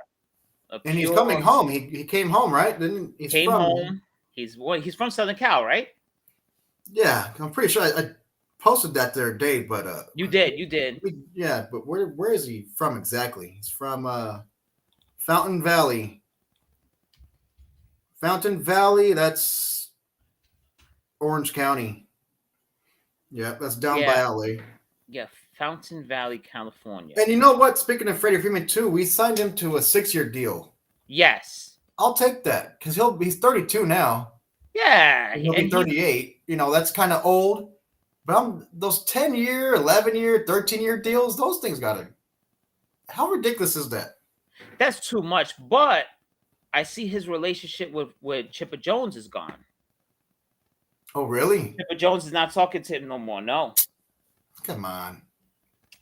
And he's coming home. He came home, right? He's came home. He's from Southern Cal, right? Yeah, I'm pretty sure I posted that the other day, but you did. Yeah, but where is he from exactly? He's from Fountain Valley. Fountain Valley, that's Orange County. Yeah, that's down by LA. Yeah, Fountain Valley, California. And you know what? Speaking of Freddie Freeman too, we signed him to a 6-year deal. Yes. I'll take that because he's 32 now. Yeah. He'll be 38. That's kind of old. But those 10-year, 11-year, 13-year deals, those things how ridiculous is that? That's too much. But I see his relationship with Chipper Jones is gone. Oh, really? Chipper Jones is not talking to him no more. No. Come on.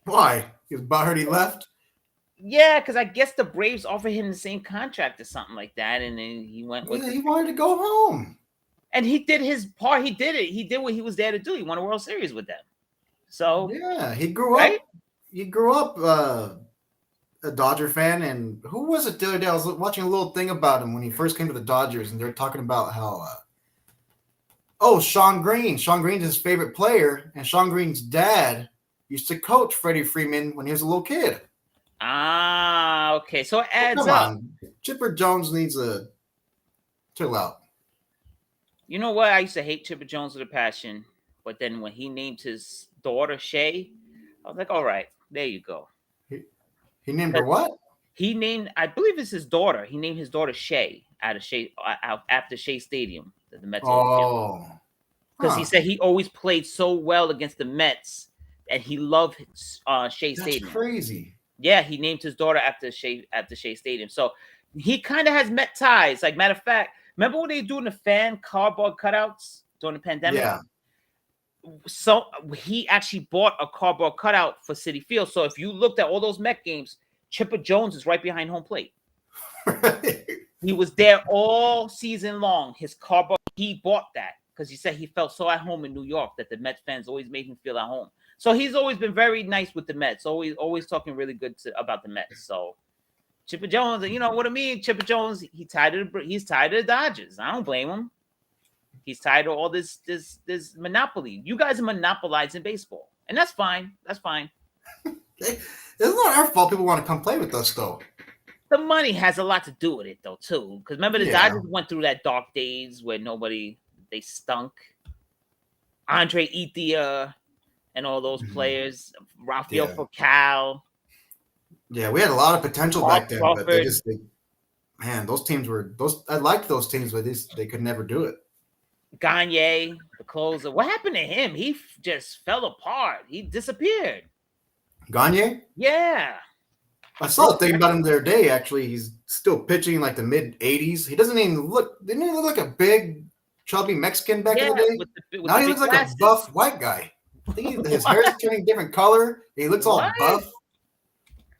Why? He was butthurt he left? Yeah, because I guess the Braves offered him the same contract or something like that, and then he went with. Yeah, he wanted to go home. And he did his part. He did it. He did what he was there to do. He won a World Series with them. So yeah, he grew up. He grew up a Dodger fan, and who was it the other day? I was watching a little thing about him when he first came to the Dodgers, and they were talking about how. Sean Green. Sean Green's his favorite player, and Sean Green's dad used to coach Freddie Freeman when he was a little kid. Ah, okay. So it adds Come up. on. Chipper Jones needs a chill out. You know what? I used to hate Chipper Jones with a passion, but then when he named his daughter Shay, I was like, all right, there you go. He named her what? He named, I believe it's his daughter. He named his daughter Shay after Shea Stadium. The Mets. Oh. Because he said he always played so well against the Mets, and he loved Shea Stadium. That's crazy. Yeah, he named his daughter after Shea Stadium. So he kind of has Met ties. Like, matter of fact, remember when they were doing the fan cardboard cutouts during the pandemic? Yeah. So he actually bought a cardboard cutout for Citi Field. So if you looked at all those Met games, Chipper Jones is right behind home plate. He was there all season long. His cardboard, he bought that because he said he felt so at home in New York that the Mets fans always made him feel at home. So he's always been very nice with the Mets, always talking really good about the Mets. So Chipper Jones, you know what I mean? Chipper Jones, he's tired of the Dodgers. I don't blame him. He's tired of all this monopoly. You guys are monopolizing baseball, and that's fine. That's fine. It's not our fault. People want to come play with us, though. The money has a lot to do with it, though, too. Because remember, the Dodgers went through that dark days where they stunk. Andre Ethier and all those players, Rafael Furcal. Yeah, we had a lot of potential back then, Crawford. But those teams I liked those teams, but they could never do it. Gagne, the closer. What happened to him? He just fell apart. He disappeared. Gagne? Yeah. I saw the thing about him the other day, actually. He's still pitching in like the mid-80s. Didn't he look like a big, chubby Mexican back in the day? Now he looks like a buff white guy. I think his hair is turning different color. He looks all buff.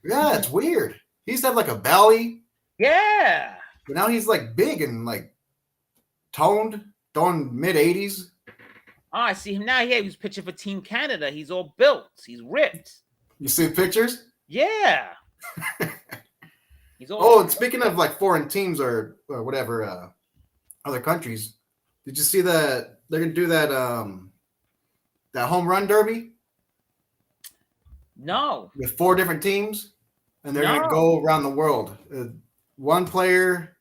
Yeah, it's weird. He used to have like a belly. Yeah. But now he's like big and like toned, throwing mid-80s. Oh, I see him now. Yeah, he was pitching for Team Canada. He's all built. He's ripped. You see the pictures? Yeah. And speaking of like foreign teams or whatever, other countries, did you see that they're gonna do that that home run derby? No. With 4 different teams, and they're gonna go around the world. One player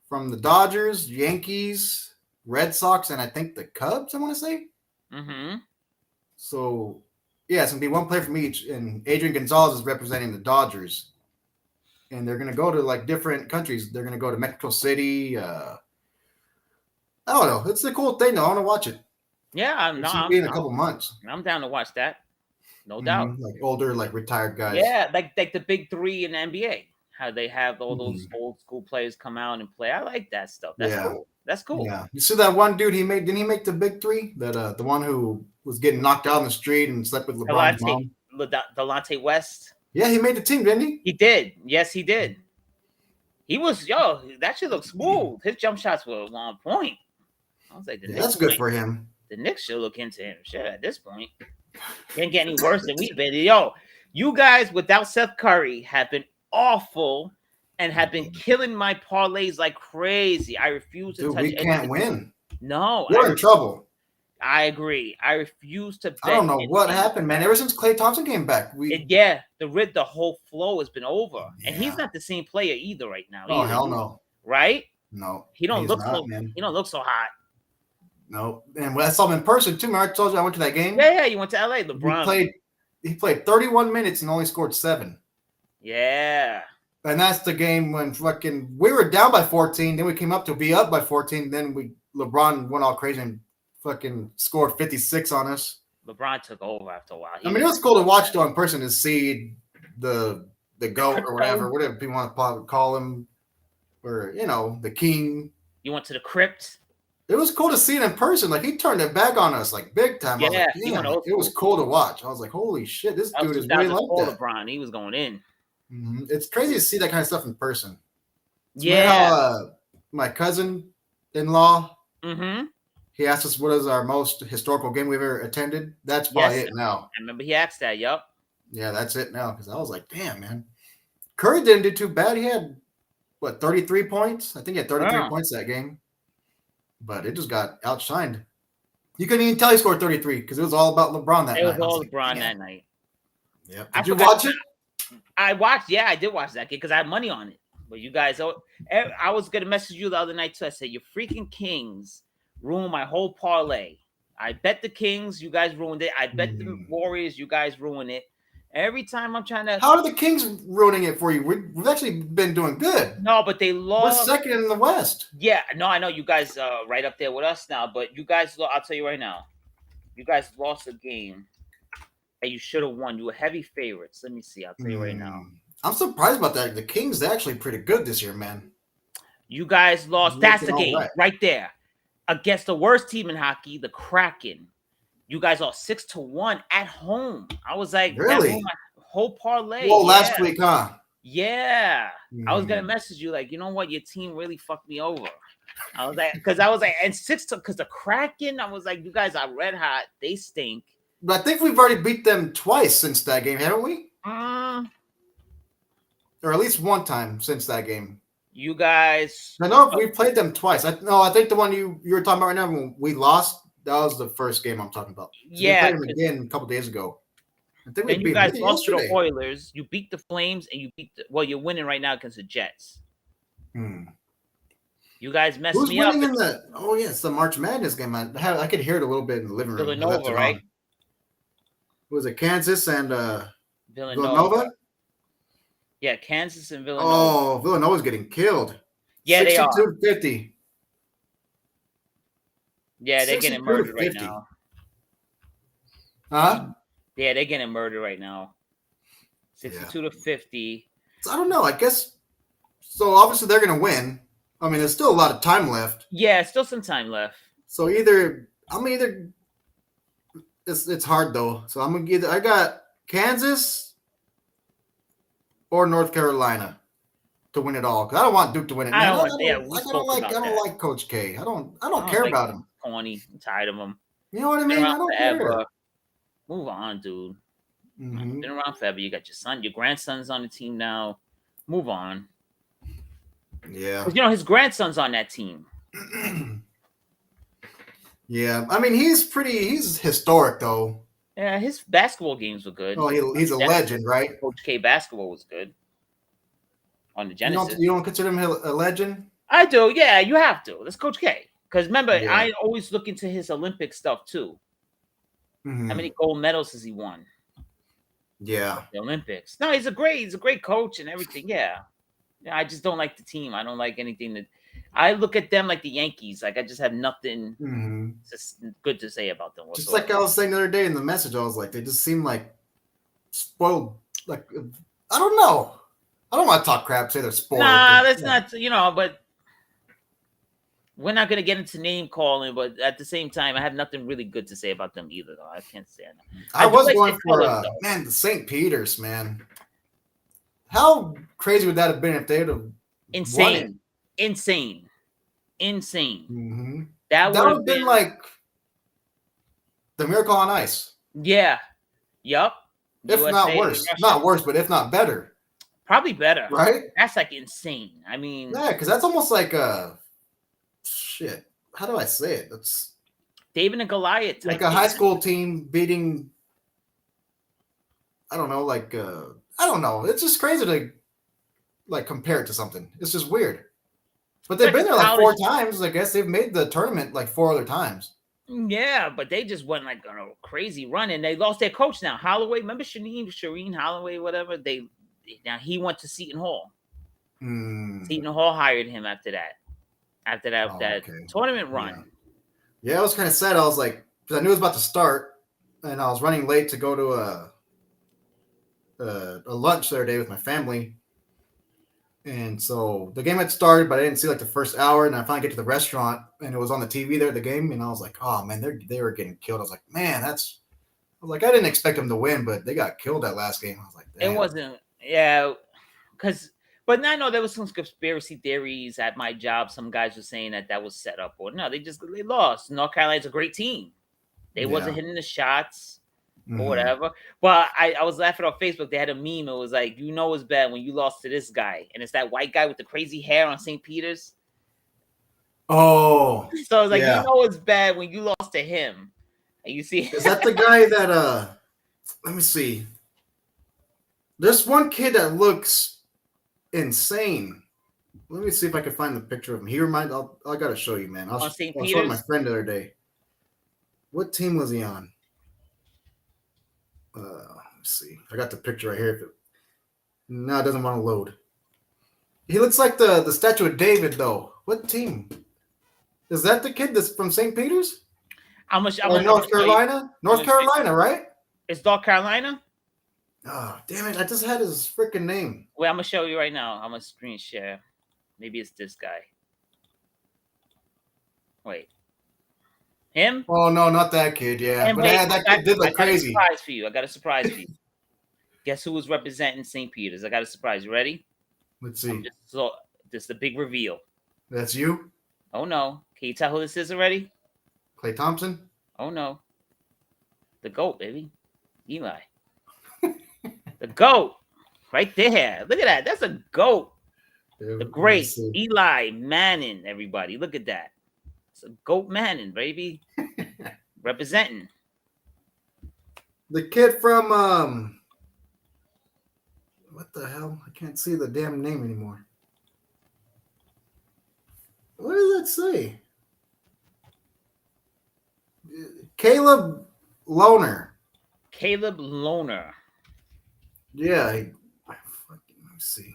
from the Dodgers, Yankees, Red Sox, and I think the Cubs. I want to say. Mm-hmm. So, yeah, it's gonna be one player from each, and Adrian Gonzalez is representing the Dodgers. and they're gonna go to like different countries. They're gonna go to Mexico City. I don't know. It's a cool thing though. I want to watch it. Yeah, It's gonna be in a couple months. I'm down to watch that. No doubt. Like older, like retired guys. Yeah, like the big three in the NBA. How they have all those old school players come out and play. I like that stuff. That's cool. That's cool. Yeah. You see that one dude didn't he make the big three? That the one who was getting knocked out on the street and slept with LeBron's mom? Delonte West. Yeah, he made the team, didn't he? He did. Yes, he did. He was that shit looks smooth. His jump shots were on point. I was like, that's good for him. The Knicks should look into him. Shit, at this point, can't get any worse than we've been. Yo, you guys without Seth Curry have been awful and have been killing my parlays like crazy. I refuse to touch. We can't win. No, we're in trouble. I agree. I refuse to bet. I don't know what happened, man. Ever since Klay Thompson came back, the whole flow has been over, and he's not the same player either right now. Oh hell no! Right? No, he don't look so. Man. He don't look so hot. No, and I saw him in person too. Remember I told you I went to that game. Yeah, you went to LA. LeBron. He played 31 minutes and only scored 7. Yeah. And that's the game when we were down by 14, then we came up to be up by 14, then LeBron went all crazy and fucking scored 56 on us. LeBron took over after a while. I mean, it was cool to watch though in person to see the GOAT or whatever people want to call him, or the king. You went to the crypt. It was cool to see it in person. Like he turned it back on us, like big time. Yeah, it was cool to watch. I was like, "Holy shit, this dude is really like that." LeBron, he was going in. Mm-hmm. It's crazy to see that kind of stuff in person. So my cousin-in-law, mm-hmm. he asked us what is our most historical game we've ever attended. That's probably it now. I remember he asked that. Yep. Yeah, that's it now. Because I was like, "Damn, man, Curry didn't do too bad. He had 33 points. I think he had 33 points that game." But it just got outshined. You couldn't even tell he scored 33 because it was all about LeBron that night. It was all LeBron that night. Yeah. Did you watch it? I watched. Yeah, I did watch that game because I had money on it. But you guys, I was going to message you the other night too. I said, your freaking Kings ruined my whole parlay. I bet the Kings. You guys ruined it. I bet the Warriors. You guys ruined it. Every time I'm trying to. How are the Kings ruining it for you? We've actually been doing good. No, but they lost. We're second in the West. Yeah, no, I know you guys right up there with us now, but you guys, I'll tell you right now, you guys lost a game and you should have won. You were heavy favorites. Let me see. I'll tell you right now. I'm surprised about that. The Kings are actually pretty good this year, man. You guys lost. That's the game right there against the worst team in hockey, the Kraken. You guys lost 6-1 at home. I was like, really? My whole parlay. Well, last week, huh? Yeah. I was gonna message you like, you know what? Your team really fucked me over. I was like, and because the Kraken, I was like, you guys are red hot. They stink. But I think we've already beat them twice since that game, haven't we? Or at least one time since that game. You guys. I know we played them twice. I think the one you were talking about right now when we lost. That was the first game I'm talking about. So yeah, we played them again a couple days ago. I think you guys lost to the Oilers. You beat the Flames, and you beat. You're winning right now against the Jets. You guys messed me up. Who's winning in it's the March Madness game. I could hear it a little bit in the living room. Villanova, right? Was it Kansas and Villanova? Yeah, Kansas and Villanova. Oh, Villanova's getting killed. Yeah, they are. 62-50. Yeah, they're getting murdered right now. Huh? Yeah, they're getting murdered right now. 62-50. So I don't know. I guess so. Obviously, they're going to win. I mean, there's still a lot of time left. Yeah, still some time left. So either it's hard though. So I'm gonna I got Kansas or North Carolina to win it all. Because I don't want Duke to win it. I don't like Coach K. I don't care about him. Corny. I'm tired of him. You know what I mean? I don't care. Move on, dude. Been around forever. You got your grandson's on the team now. Move on. Yeah. His grandson's on that team. Yeah. I mean, he's historic though. Yeah, his basketball games were good. Oh, he's a legend, right? Coach K basketball was good. On the Genesis. You don't consider him a legend? I do. Yeah, you have to. That's Coach K. Because remember, I always look into his Olympic stuff too. How many gold medals has he won? Yeah. The Olympics. No, he's a great coach and everything. Yeah. I just don't like the team. I don't like anything that. I look at them like the Yankees. Like I just have nothing just good to say about them. Just Whatsoever. like I was saying the other day in the message, I was like, they just seem like spoiled. Like I don't know. I don't want to talk crap. Say they're spoiled. Nah, that's not. But we're not gonna get into name calling. But at the same time, I have nothing really good to say about them either. Though I can't say that. I was like going for colors, the St. Peter's, man. How crazy would that have been if they'd have insane. Mm-hmm. That would have been like the Miracle on Ice. Yeah. Yup. If not worse. Not worse, but if not better. Probably better. Right? That's like insane. I mean. Yeah, because that's almost like a shit. How do I say it? That's David and Goliath. Like a high school team beating. I don't know. I don't know. It's just crazy to compare it to something. It's just weird. But they've been there like 4 times. I guess they've made the tournament like 4 other times. Yeah, but they just went like on a crazy run, and they lost their coach now. Holloway, remember Shireen Holloway, whatever. Now he went to Seton Hall. Seton Hall hired him after that. Tournament run. Yeah, I was kind of sad. I was like, because I knew it was about to start, and I was running late to go to a lunch the other day with my family. And so the game had started, but I didn't see like the first hour. And I finally get to the restaurant, and it was on the TV there, the game. And I was like, oh man, they were getting killed. I was like, man, I didn't expect them to win, but they got killed that last game. I was like, damn. It wasn't, but I know there was some conspiracy theories at my job. Some guys were saying that was set up, or no, they lost. North Carolina's a great team. They wasn't hitting the shots. Or whatever. But I was laughing on Facebook. They had a meme. It was like, it's bad when you lost to this guy. And it's that white guy with the crazy hair on St. Peter's. Oh. So it's like, it's bad when you lost to him. And you see. Is that the guy that, let me see. There's one kid that looks insane. Let me see if I can find the picture of him. He reminds, I got to show you, man. I was showing my friend the other day. What team was he on? Let's see. I got the picture right here. No, it doesn't want to load. He looks like the statue of David, though. What team? Is that the kid that's from St. Peter's? North Carolina? North Carolina, right? It's North Carolina? Oh, damn it. I just had his freaking name. Wait, I'm going to show you right now. I'm going to screen share. Maybe it's this guy. Wait. Him? Oh, no, not that kid, yeah. But that kid did look crazy. I got a surprise for you. Guess who was representing St. Peter's? I got a surprise. You ready? Let's see. This is the big reveal. That's you? Oh, no. Can you tell who this is already? Klay Thompson? Oh, no. The GOAT, baby. Eli. The GOAT. Right there. Look at that. That's a GOAT. The great Eli Manning, everybody. Look at that. It's a GOAT Manning, baby. Representing. The kid from what the hell? I can't see the damn name anymore. What does that say? Caleb Loner. Yeah. Let me see.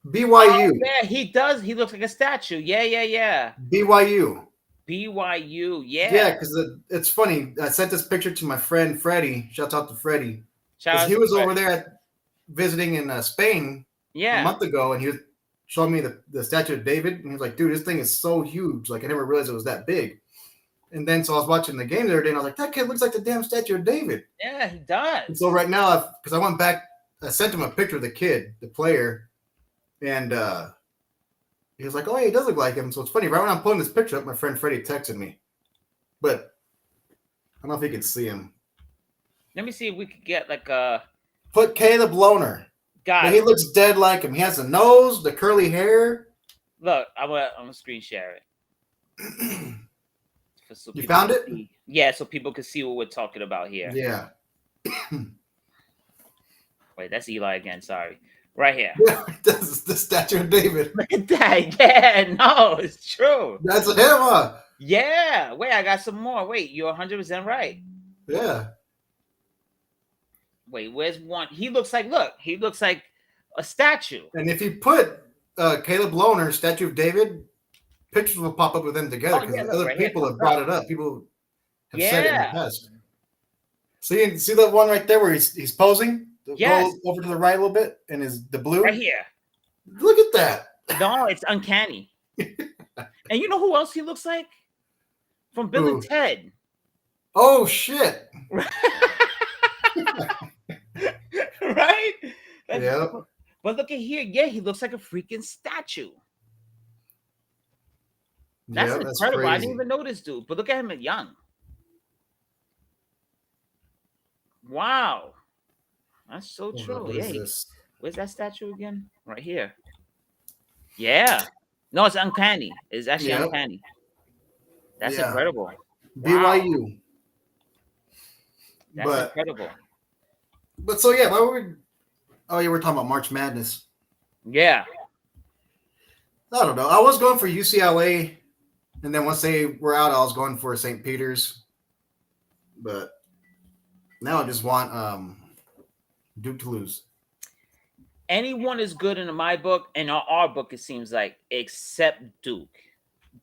BYU. Oh, yeah, he does. He looks like a statue. Yeah. BYU. Yeah. Yeah, because it's funny. I sent this picture to my friend Freddie. Shout out to Freddie. Because he was over there visiting in Spain a month ago, and he was showing me the statue of David. And he was like, dude, this thing is so huge. Like, I never realized it was that big. And then so I was watching the game the other day, and I was like, that kid looks like the damn statue of David. Yeah, he does. And so right now, because I went back, I sent him a picture of the kid, the player, and he was like, oh, yeah, he does look like him. So it's funny. Right when I'm pulling this picture up, my friend Freddie texted me. But I don't know if you can see him. Let me see if we could get like a... Put Caleb Loner. God. He looks dead like him. He has the nose, the curly hair. Look, I'm gonna screen share it. You found it? Yeah, so people can see what we're talking about here. Yeah. Wait, that's Eli again. Sorry. Right here. Yeah, that's the statue of David. Look at that. Yeah, no, it's true. That's him, huh? Yeah. Wait, I got some more. Wait, you're 100% right. Yeah. Wait, where's one? He looks like A statue. And if you put Caleb Lohner, Statue of David, pictures will pop up with them together because Yeah, look, other right here, people have brought it up. People have said it in the yeah. past. See that one right there where he's posing? Yes. Go over to the right a little bit, and the blue. Right here. Look at that. No, it's uncanny. And you know who else he looks like? From Bill and Ted. Oh shit! Right? Yeah. But look at here. Yeah, he looks like a freaking statue. That's incredible. I didn't even know this dude. But look at him at young. Wow. That's so true. Yeah. Where's that statue again? Right here. Yeah. No, it's uncanny. It's actually uncanny. That's incredible. BYU. Wow. That's incredible. But so yeah, why were we? Oh yeah, we're talking about March Madness. Yeah. I don't know. I was going for UCLA, and then once they were out, I was going for St. Peter's. But now I just want Duke to lose. Anyone is good in my book, and our book, it seems like, except Duke.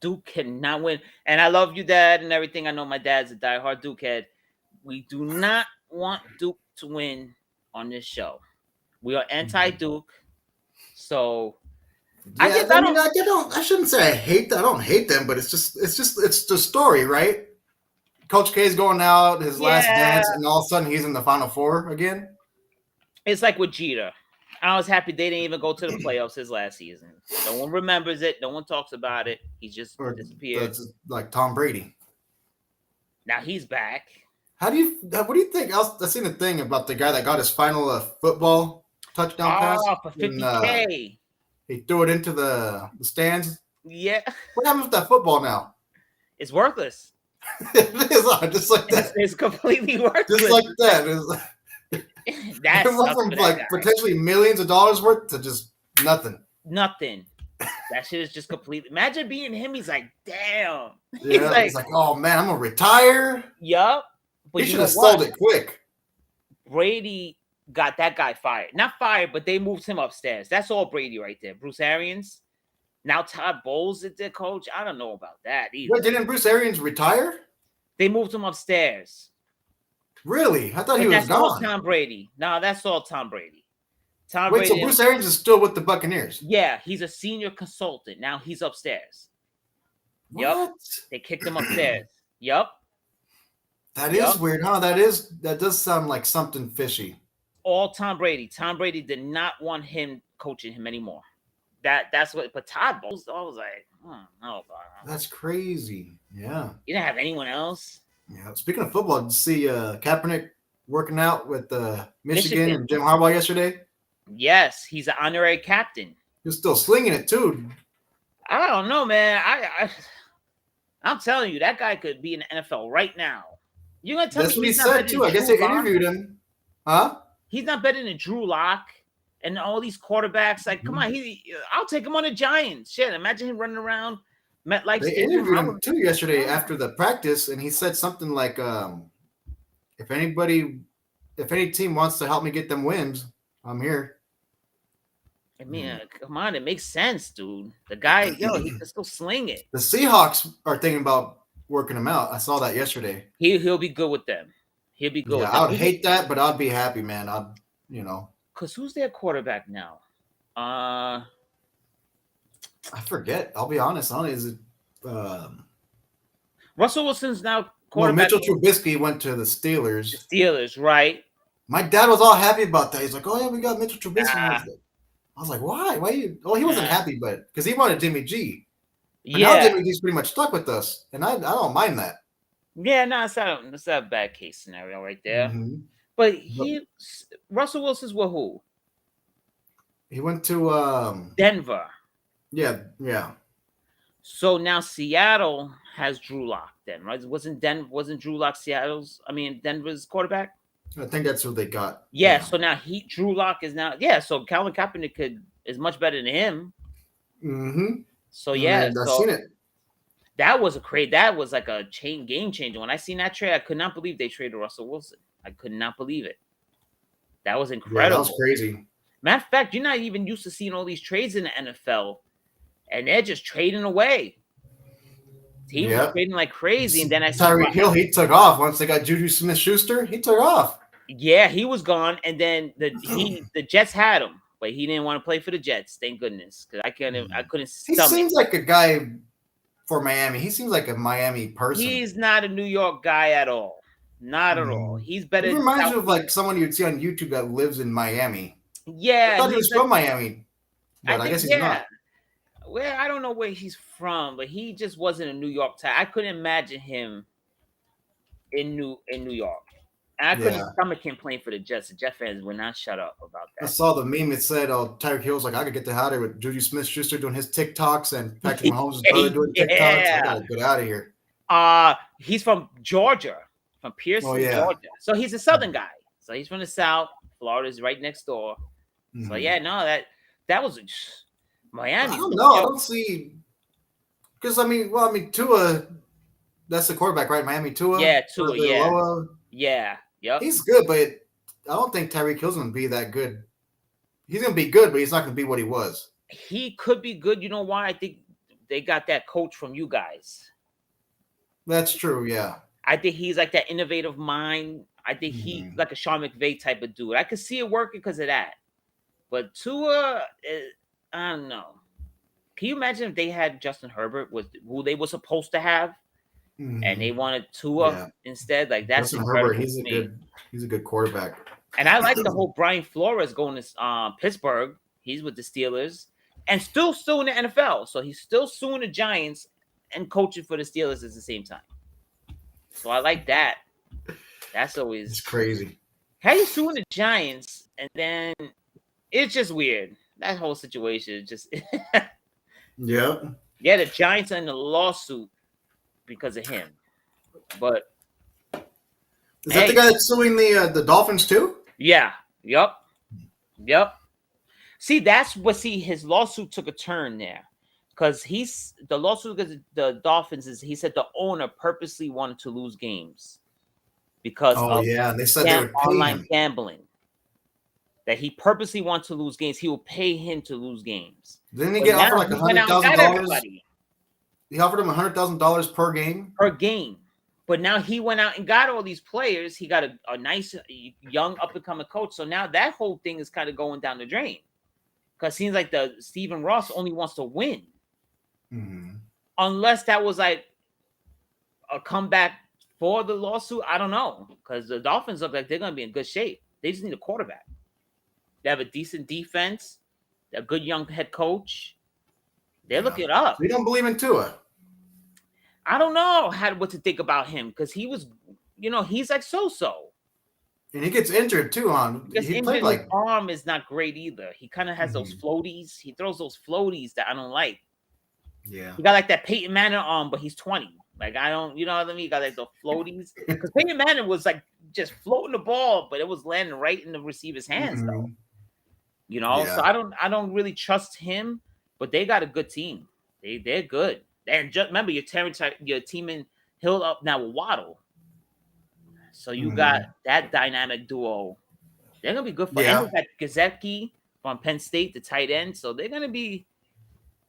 Duke cannot win. And I love you, Dad, and everything. I know my dad's a diehard Duke head. We do not want Duke to win on this show. We are anti-Duke. So yeah, I shouldn't say I hate them. I don't hate them, but it's the story, right? Coach K's going out, his last dance, and all of a sudden he's in the Final Four again. It's like with Jeter. I was happy they didn't even go to the playoffs his last season. No one remembers it. No one talks about it. He just disappeared. That's like Tom Brady. Now he's back. What do you think? I seen a thing about the guy that got his final football touchdown pass. For $50K. He threw it into the stands. Yeah. What happened with that football now? It's worthless. It is just like that. It's completely worthless. Just like that. It went from like potentially millions of dollars worth to just nothing. Nothing. That shit is just completely. Imagine being him. He's like, damn. Yeah, he's like, oh man, I'm gonna retire. Yup. But he should have sold it quick. Brady got that guy fired. Not fired, but they moved him upstairs. That's all Brady right there. Bruce Arians. Now Todd Bowles is their coach. I don't know about that either. Wait, didn't Bruce Arians retire? They moved him upstairs. Really? I thought he was gone. That's all Tom Brady. No, that's all Tom Brady. Wait, so Bruce Arians is still with the Buccaneers? Yeah, he's a senior consultant. Now he's upstairs. What? Yep. They kicked him upstairs. Yep. That is weird, huh? That does sound like something fishy. All Tom Brady. Tom Brady did not want him coaching him anymore. That's what. But Todd Bowles, I was like, no. That's crazy. Yeah. You didn't have anyone else. Yeah. Speaking of football, did you see Kaepernick working out with Michigan and Jim Harbaugh yesterday? Yes, he's an honorary captain. He's still slinging it too. I don't know, man. I'm telling you, that guy could be in the NFL right now. You're gonna tell me that's what he said too. I guess they interviewed him. Huh? He's not better than Drew Lock and all these quarterbacks. Like, come on, I'll take him on the Giants. Shit, imagine him running around MetLife. They interviewed him too yesterday after the practice, and he said something like, if any team wants to help me get them wins, I'm here. I mean, come on, it makes sense, dude. The guy, he can still sling it. The Seahawks are thinking about working him out. I saw that yesterday. He'll be good with them. He'll be good with them. I would hate that, but I'd be happy, man. Because who's their quarterback now? I forget. I'll be honest. Is it Russell Wilson's now quarterback? Mitchell Trubisky went to the Steelers. The Steelers, right? My dad was all happy about that. He's like, "Oh yeah, we got Mitchell Trubisky." I was like, "Why? Why you?" Oh, he wasn't happy, but because he wanted Jimmy G. But now Jimmy G's pretty much stuck with us, and I don't mind that. Yeah, no, it's not a bad case scenario right there. Mm-hmm. But Russell Wilson's with who? He went to Denver. Yeah. So now Seattle has Drew Lock then, right? Wasn't Drew Lock Denver's quarterback? I think that's who they got. Yeah. So now Drew Lock is now So Colin Kaepernick is much better than him. Mm-hmm. So yeah, I've seen it. That was like a game changer. When I seen that trade, I could not believe they traded Russell Wilson. I could not believe it. That was incredible. Yeah, that was crazy. Matter of fact, you're not even used to seeing all these trades in the NFL, and they're just trading away. Teams are trading like crazy, and then I see Tyreek Hill. He took off once they got Juju Smith-Schuster. He took off. Yeah, he was gone, and then the Jets had him, but he didn't want to play for the Jets. Thank goodness, because I couldn't He stomach. seems like a guy for Miami. He seems like a Miami person. He's not a New York guy at all. Not at all. He's better. He reminds you of like someone you'd see on YouTube that lives in Miami. Yeah, I thought he was from Miami, but I guess he's not. Well, I don't know where he's from, but he just wasn't a New York type. I couldn't imagine him in New York. And I couldn't stomach him playing for the Jets. The Jet fans would not shut up about that. I saw the meme. It said, "Oh, Tyreek Hill's like I could get the out of here with Juju Smith-Schuster doing his TikToks and Patrick Mahomes' brother doing TikToks. I gotta get out of here." He's from Georgia, from Pearson, Georgia. So he's a Southern guy. So he's from the South. Florida's right next door. So that was Miami. I don't know. I don't see because Tua. That's the quarterback, right? Miami Tua. Yeah, Tua. Yeah. Yep. He's good, but I don't think Tyreek Hill's gonna be that good. He's gonna be good, but he's not gonna be what he was. He could be good. You know why? I think they got that coach from you guys. That's true. Yeah. I think he's like that innovative mind. I think he's like a Sean McVay type of dude. I could see it working because of that. But Tua, I don't know. Can you imagine if they had Justin Herbert, who they were supposed to have, and they wanted Tua instead? Like that's Justin Herbert. He's a good quarterback. And I like the whole Brian Flores going to Pittsburgh. He's with the Steelers and still suing the NFL. So he's still suing the Giants and coaching for the Steelers at the same time. So I like that. That's always it's crazy. How you suing the Giants and then it's just weird. That whole situation just Yeah, the Giants are in the lawsuit because of him. But is that the guy that's suing the Dolphins too? Yeah. Yep. See, his lawsuit took a turn there. Because the lawsuit against the Dolphins is he said the owner purposely wanted to lose games because they said they would pay online him. gambling. That he purposely wanted to lose games. He will pay him to lose games. Didn't he get offered like $100,000? He offered him $100,000 per game. Per game. But now he went out and got all these players. He got a nice young up and coming coach. So now that whole thing is kind of going down the drain. Because it seems like the Stephen Ross only wants to win. Unless that was like a comeback for the lawsuit, I don't know. Because the Dolphins look like they're going to be in good shape. They just need a quarterback. They have a decent defense, a good young head coach. They're looking up. You don't believe in Tua? I don't know what to think about him because he was, he's like so. And he gets injured too, He played his arm is not great either. He kind of has those floaties. He throws those floaties that I don't like. Yeah. He got like that Peyton Manning arm, but he's 20. Like, I don't, you know what I mean? He got like the floaties. Because Peyton Manning was like just floating the ball, but it was landing right in the receiver's hands, though. So I don't really trust him, but they got a good team. They're good. And just remember, you're teaming Hill up now with Waddle. So you got that dynamic duo. They're going to be good for and they got Gesicki from Penn State, the tight end. So they're going to be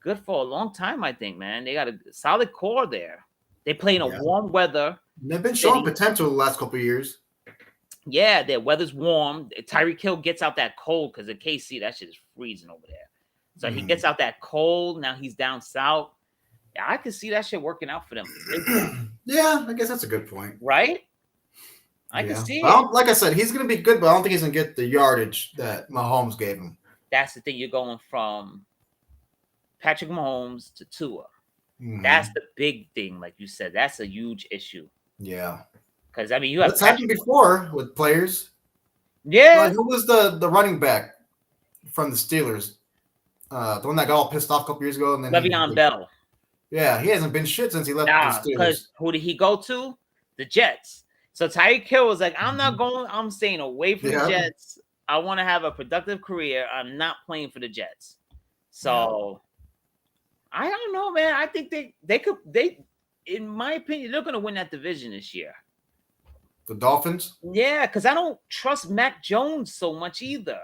good for a long time, I think, man. They got a solid core there. They play in a warm weather. They've been showing potential the last couple of years. Yeah, their weather's warm. Tyreek Hill gets out that cold because in KC, that shit is freezing over there. So he gets out that cold. Now he's down south. Yeah, I can see that shit working out for them. Yeah, I guess that's a good point. Right? I can see it. Like I said, he's going to be good, but I don't think he's going to get the yardage that Mahomes gave him. That's the thing. You're going from Patrick Mahomes to Tua. That's the big thing, like you said. That's a huge issue. Yeah. Because, you have... That's happened before with players. Yeah. Who was the running back from the Steelers? The one that got all pissed off a couple years ago. And then Le'Veon Bell. Yeah, he hasn't been shit since he left the Steelers. Because who did he go to? The Jets. So Tyreek Hill was like, I'm staying away from the Jets. I want to have a productive career. I'm not playing for the Jets. So I don't know, man. I think they in my opinion, they're going to win that division this year. The Dolphins? Yeah, because I don't trust Mac Jones so much either.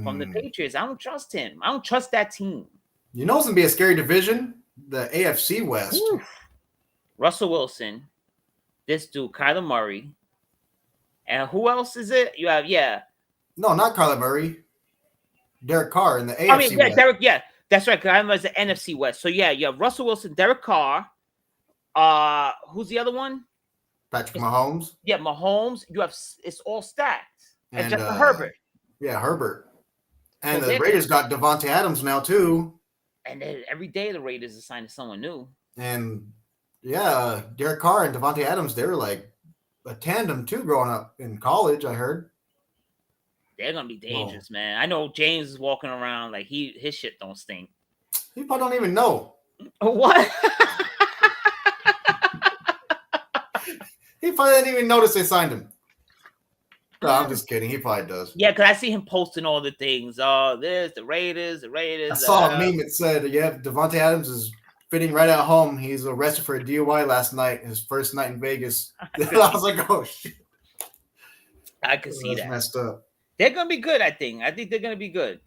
from the Patriots. I don't trust him. I don't trust that team. You know, it's gonna be a scary division, the AFC West. Oof. Russell Wilson, this dude, Kyler Murray, and who else is it? You have No, not Kyler Murray. Derek Carr in the AFC I mean, West. Derek. Yeah, that's right. Kyler Murray's the NFC West. So yeah, you have Russell Wilson, Derek Carr. Who's the other one? Patrick Mahomes. Yeah, Mahomes. You have it's all stacked. And Justin Herbert. Yeah, Herbert. And So the Raiders got Devontae Adams now too. And then every day the Raiders are signing someone new. And yeah, Derek Carr and Devontae Adams, they were like a tandem too growing up in college, I heard. They're gonna be dangerous, man. I know James is walking around like his shit don't stink. He probably don't even know. What? He probably didn't even notice they signed him. No, I'm just kidding. He probably does. Yeah, because I see him posting all the things. Oh, there's the Raiders. I saw a meme that said, yeah, Devontae Adams is fitting right at home. He's arrested for a DUI last night, his first night in Vegas. I was like, oh, shit. I could see that. Messed up. They're going to be good, I think. I think they're going to be good.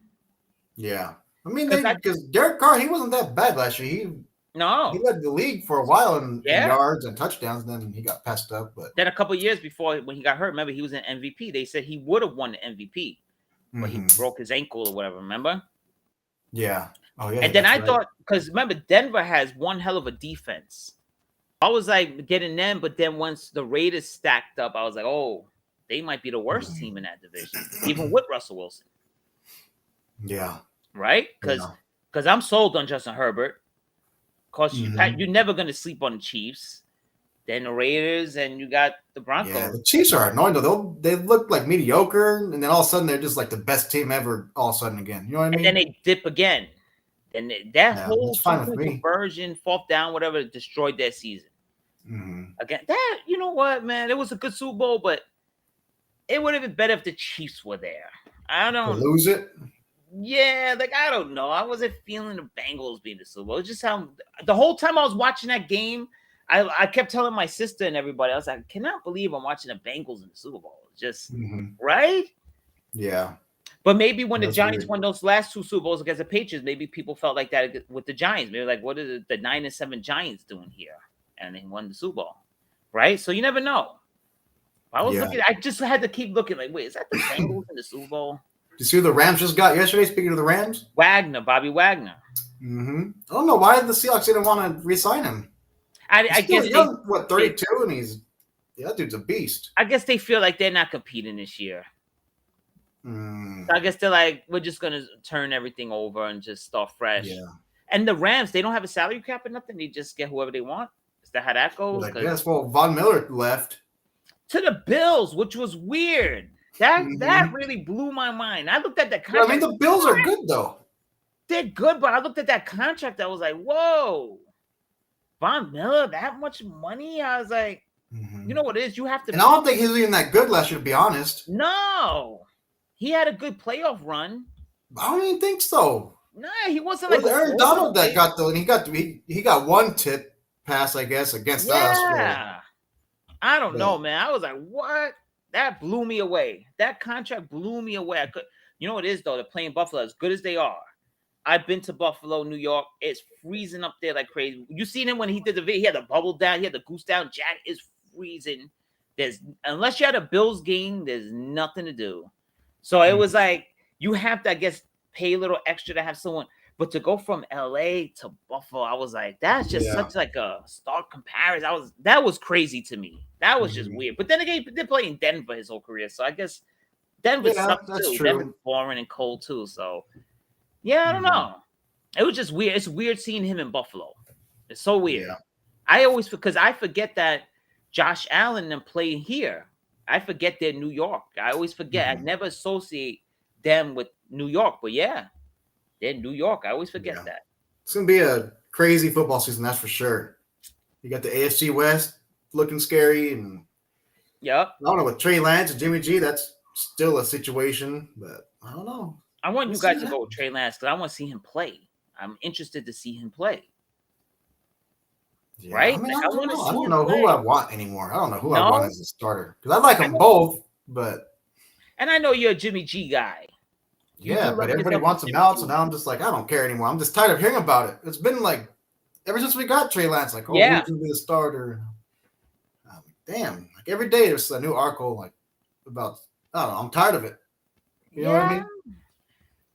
Yeah. I mean, because Derek Carr, he wasn't that bad last year. He led the league for a while in yards and touchdowns. Then he got passed up. But then a couple of years before, when he got hurt, remember, he was an MVP. They said he would have won the MVP, but he broke his ankle or whatever, remember? Yeah. Oh, yeah. And then I thought, because remember, Denver has one hell of a defense. I was like getting them, but then once the Raiders stacked up, I was like, oh, they might be the worst team in that division, even with Russell Wilson. Yeah. Right? Because I'm sold on Justin Herbert. Because you're never going to sleep on the Chiefs. Then the Raiders, and you got the Broncos. Yeah, the Chiefs are annoying, though. They look like mediocre, and then all of a sudden they're just like the best team ever all of a sudden again. You know what I mean? And then they dip again. And that whole conversion, fourth down, whatever, destroyed their season. Again, you know what, man? It was a good Super Bowl, but it would have been better if the Chiefs were there. I don't lose it. Yeah, like I don't know. I wasn't feeling the Bengals being the Super Bowl. It just the whole time I was watching that game, I kept telling my sister and everybody, I was like, I cannot believe I'm watching the Bengals in the Super Bowl. Just right? Yeah. But maybe when the Giants won those last two Super Bowls against the Patriots, maybe people felt like that with the Giants. Maybe like, what are the 9-7 Giants doing here? And they won the Super Bowl, right? So you never know. I was looking. I just had to keep looking. Like, wait, is that the Bengals in the Super Bowl? Did you see who the Rams just got yesterday? Speaking of the Rams, Bobby Wagner. I don't know why the Seahawks didn't want to re-sign him. I guess young, 32, and that dude's a beast. I guess they feel like they're not competing this year. So I guess they're like, we're just gonna turn everything over and just start fresh. Yeah. And the Rams, they don't have a salary cap or nothing. They just get whoever they want. Is that how that goes? I guess. Well, Von Miller left to the Bills, which was weird. That really blew my mind. I looked at that contract. I mean, the Bills are good though. They're good, but I looked at that contract. I was like, whoa, Von Miller, that much money? I was like, you know what it is? You have to. And I don't think he was even that good last year, to be honest. No, he had a good playoff run. I don't even think so. Nah, he wasn't like Aaron Donald that got the, and he got one tip pass, I guess, against us. Yeah, I don't know, man. I was like, what? That blew me away. That contract blew me away. You know what it is though? They're playing Buffalo as good as they are. I've been to Buffalo, New York. It's freezing up there like crazy. You seen him when he did the video? He had the bubble down. He had the goose down. Jack is freezing. Unless you had a Bills game, there's nothing to do. So it was like you have to, I guess, pay a little extra to have someone. But to go from LA to Buffalo, I was like, that's just such like a stark comparison. That was crazy to me. That was just weird. But then again, they're playing Denver his whole career, so I guess Denver sucks too. True. Denver's boring and cold too. So yeah, I don't know. It was just weird. It's weird seeing him in Buffalo. It's so weird. Yeah. I always because I forget that Josh Allen and them play here. I forget they're New York. I always forget. I never associate them with New York, but yeah, they're New York. I always forget that. It's gonna be a crazy football season, that's for sure. You got the AFC West looking scary, and I don't know with Trey Lance and Jimmy G. That's still a situation, but I don't know. I want you guys to go with Trey Lance because I want to see him play. I'm interested to see him play. Yeah, right? I mean, I don't know who I want anymore. I don't know who I want as a starter because I like them both, but. And I know you're a Jimmy G guy. Yeah, but everybody wants him out, so now I'm just like, I don't care anymore. I'm just tired of hearing about it. It's been like ever since we got Trey Lance, like, who's gonna be the starter? Damn, like every day there's a new article like about. I don't know. I'm tired of it. You know what I mean?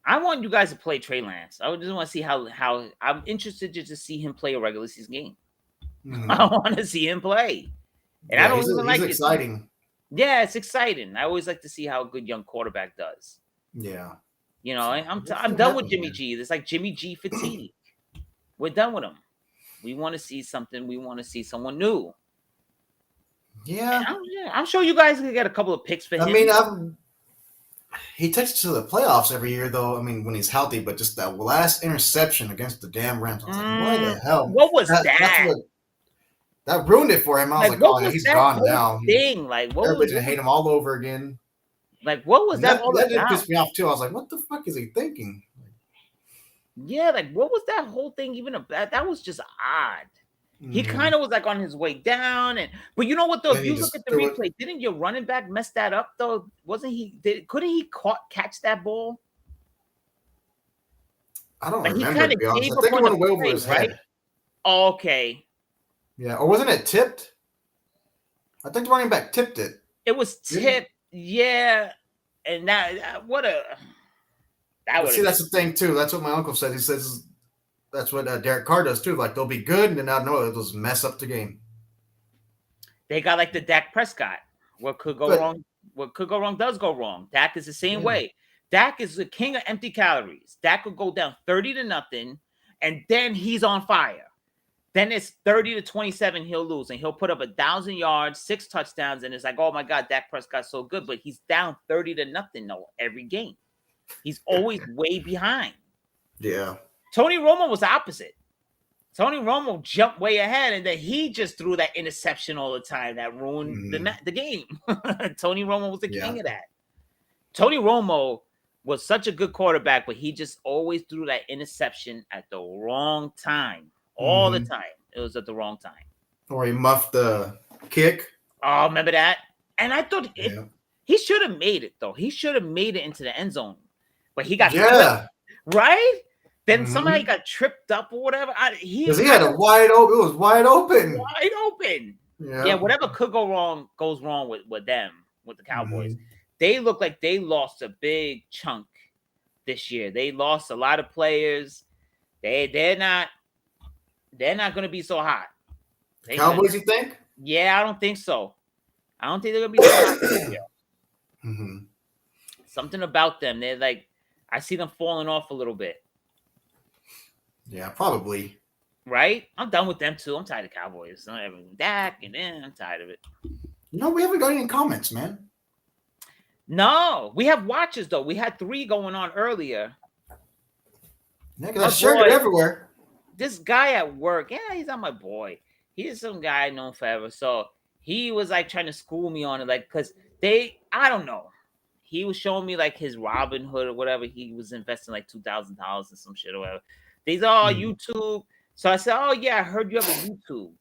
I want you guys to play Trey Lance. I just want to see how I'm interested just to see him play a regular season game. I want to see him play, and I don't even like it. He's exciting. Yeah, it's exciting. I always like to see how a good young quarterback does. Yeah. You know, I'm done with Jimmy G. It's like Jimmy G fatigue. We're done with him. We want to see something. We want to see someone new. Yeah. I'm sure you guys can get a couple of picks for him. I mean, he takes it to the playoffs every year, though. I mean, when he's healthy, but just that last interception against the damn Rams, I was like, why the hell? What was that? That ruined it for him. I was like, oh, he's gone now. Everybody's gonna hate him all over again. Like, what was that all about? That did piss me off too. I was like, what the fuck is he thinking? Yeah, like, what was that whole thing even about? That was just odd. He kind of was like on his way down, but you know what though? If you look at the replay, didn't your running back mess that up though? Wasn't he? Couldn't he catch that ball? I don't remember. To be honest, I think it went way over his head. Right? Okay. Yeah, or wasn't it tipped? I think the running back tipped it. It was tipped. Yeah, and that what a. See, that's the thing too. That's what my uncle said. He says. That's what Derek Carr does too. Like they'll be good, and then out of nowhere they'll just mess up the game. They got like the Dak Prescott. What could go wrong? What could go wrong does go wrong. Dak is the same way. Dak is the king of empty calories. Dak could go down 30-0, and then he's on fire. Then it's 30-27. He'll lose, and he'll put up 1,000 yards, 6 touchdowns, and it's like, oh my God, Dak Prescott's so good, but he's down 30-0 though every game. He's always way behind. Yeah. Tony Romo was the opposite. Tony Romo jumped way ahead, and then he just threw that interception all the time that ruined the game. Tony Romo was the king of that. Tony Romo was such a good quarterback, but he just always threw that interception at the wrong time. All the time. It was at the wrong time. Or he muffed the kick. Oh, remember that? And I thought he should have made it, though. He should have made it into the end zone. But he got tripped, right? Then somebody got tripped up or whatever. Because he had a wide open. It was wide open. Wide open. Yeah, whatever could go wrong goes wrong with them, with the Cowboys. They look like they lost a big chunk this year. They lost a lot of players. They're not going to be so hot. Cowboys, you think? Yeah, I don't think so. I don't think they're going to be so hot this year. Something about them. They're like, I see them falling off a little bit. Yeah, probably. Right? I'm done with them too. I'm tired of Cowboys. Dak, and then I'm tired of it. No, we haven't got any comments, man. No, we have watches though. We had 3 going on earlier. Yeah, because I shared it everywhere. This guy at work, he's not my boy. He's some guy known forever. So he was like trying to school me on it, like, because I don't know. He was showing me like his Robinhood or whatever. He was investing like $2,000 in some shit or whatever. These are all YouTube. So I said, oh, yeah, I heard you have a YouTube.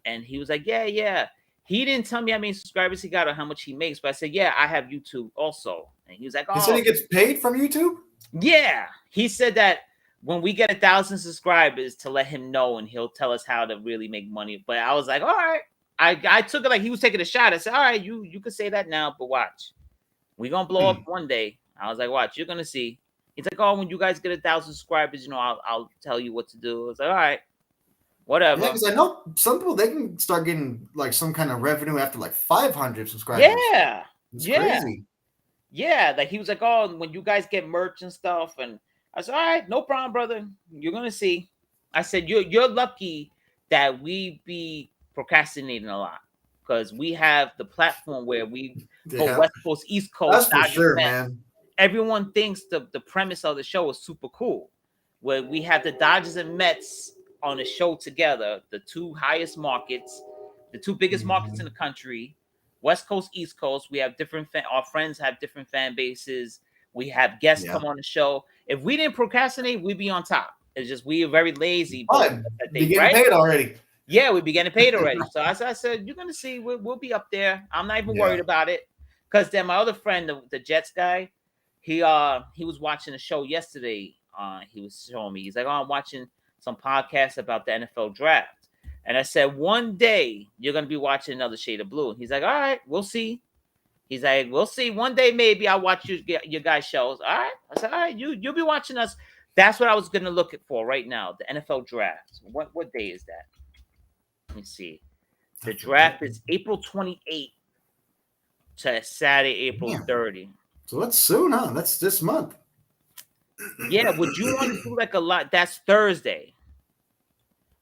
And he was like, yeah. He didn't tell me how many subscribers he got or how much he makes. But I said, yeah, I have YouTube also. And he was like, oh. He said he gets paid from YouTube? Yeah. He said that when we get 1,000 subscribers to let him know, and he'll tell us how to really make money. But I was like, all right. I took it like he was taking a shot. I said, all right, you could say that now, but watch. We're going to blow up one day. I was like, watch, you're going to see. He's like, oh, when you guys get 1,000 subscribers, I'll tell you what to do. I was like, all right, whatever. Yeah, because I know some people, they can start getting like some kind of revenue after like 500 subscribers. Yeah. It's crazy. Yeah, like he was like, oh, when you guys get merch and stuff. And I said, all right, no problem, brother. You're going to see. I said, you're lucky that we be procrastinating a lot, because we have the platform where we go West Coast, East Coast. That's for sure, man. Everyone thinks the premise of the show is super cool, where we have the Dodgers and Mets on a show together, the 2 highest markets, the 2 biggest markets in the country, West Coast, East Coast. We have different our friends have different fan bases. We have guests come on the show. If we didn't procrastinate, we'd be on top. It's just we are very lazy. Be getting paid already. Yeah, we'd be getting paid already. So I said, you're gonna see, we'll be up there. I'm not even worried about it, because then my other friend, the Jets guy, He was watching a show yesterday. He was showing me. He's like, "Oh, I'm watching some podcasts about the NFL draft." And I said, "One day you're gonna be watching another Shade of Blue." He's like, "All right, we'll see." He's like, "We'll see. One day maybe I'll watch your guys' shows." All right. I said, "All right, you'll be watching us." That's what I was gonna look for right now. The NFL draft. What day is that? Let me see. The draft is April 28th to Saturday, April 30th. So that's soon, huh? That's this month. Yeah. Would you want to do like a lot? That's Thursday.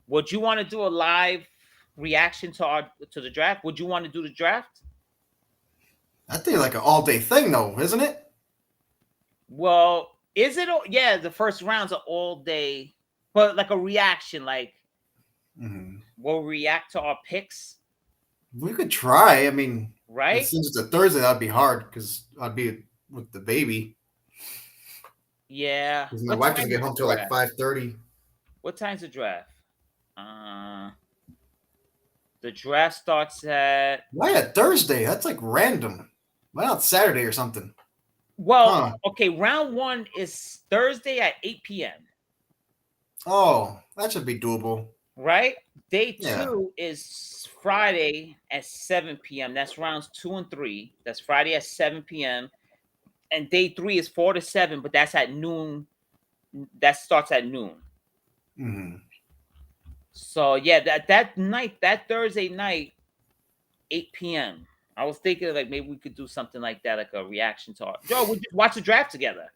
Would you want to do a live reaction to the draft? Would you want to do the draft? I think like an all day thing, though, isn't it? Well, is it? Yeah, the first round's an all day, but like a reaction, like we'll react to our picks. We could try. I mean, right? Since it's a Thursday, that'd be hard because I'd be with the baby. Yeah. Because my wife doesn't get home till like 5:30. What time's the draft? The draft starts at. Why a Thursday? That's like random. Why not Saturday or something? Well, okay. Round 1 is Thursday at 8 p.m. Oh, that should be doable. Right? Day 2 is Friday at 7 p.m. That's rounds 2 and 3. That's Friday at 7 p.m. And day 3 is 4 to 7, but that's at noon. That starts at noon. Mm-hmm. So yeah, that Thursday night, 8 p.m. I was thinking like maybe we could do something like that, like a reaction to Joe. We just watch the draft together.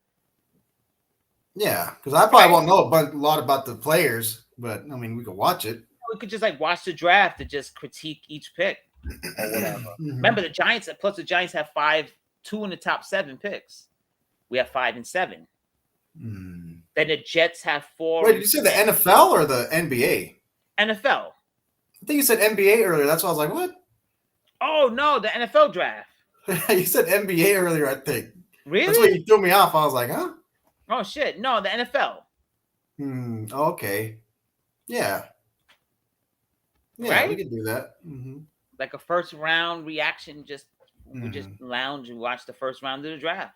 Yeah, because I probably won't know a lot about the players, but I mean we could watch it. We could just like watch the draft and just critique each pick or whatever. Remember the Giants have 2 in the top 7 picks. We have 5 and 7. Then the Jets have 4. Wait, did you say the NFL or the NBA? NFL. I think you said NBA earlier. That's why I was like, what? Oh, no, the NFL draft. You said NBA earlier, I think. Really? That's why you threw me off. I was like, huh? Oh, shit. No, the NFL. Okay. Yeah. Yeah, right? We could do that. Like a first round reaction, we just lounge and watch the first round of the draft.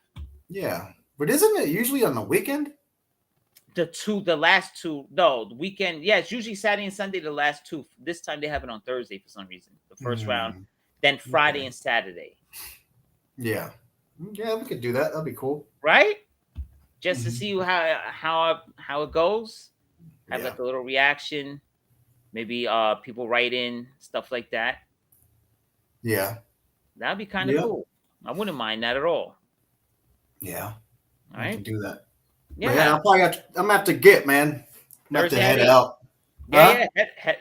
Yeah. But isn't it usually on the weekend? The last 2, no, the weekend. Yeah, it's usually Saturday and Sunday, the last 2. This time they have it on Thursday for some reason. The first round, then Friday and Saturday. Yeah. Yeah, we could do that. That'd be cool. Right? Just to see how it goes. Have like a little reaction. Maybe people write in, stuff like that. Yeah. That'd be kind of cool. I wouldn't mind that at all. Yeah. All right. I can do that. Yeah. I'm gonna have to get, man. I'm gonna have to head out. Yeah.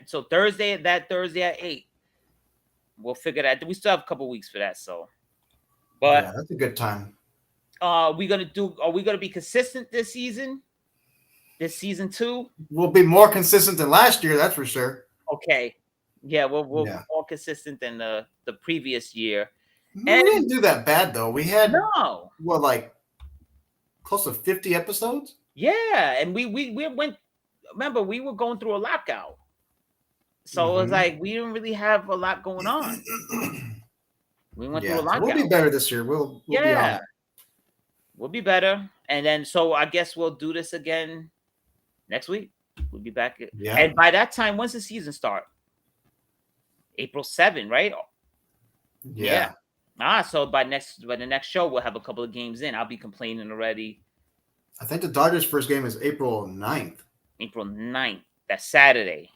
So Thursday at 8. We'll figure that. We still have a couple weeks for that, so. But yeah, that's a good time. Are we gonna be consistent this season? This season 2? We'll be more consistent than last year, that's for sure. Okay. Yeah, we'll be more consistent than the previous year. We didn't do that bad though. We had like close to 50 episodes. Yeah, and we went. Remember, we were going through a lockout, so it was like we didn't really have a lot going on. We went through a lockout. We'll be better this year. We'll be on it. We'll be better, and then so I guess we'll do this again next week. We'll be back. Yeah. And by that time, when's the season start? April 7, right? Yeah. So by the next show, we'll have a couple of games in. I'll be complaining already. I think the Dodgers' first game is April 9th. April 9th. That's Saturday.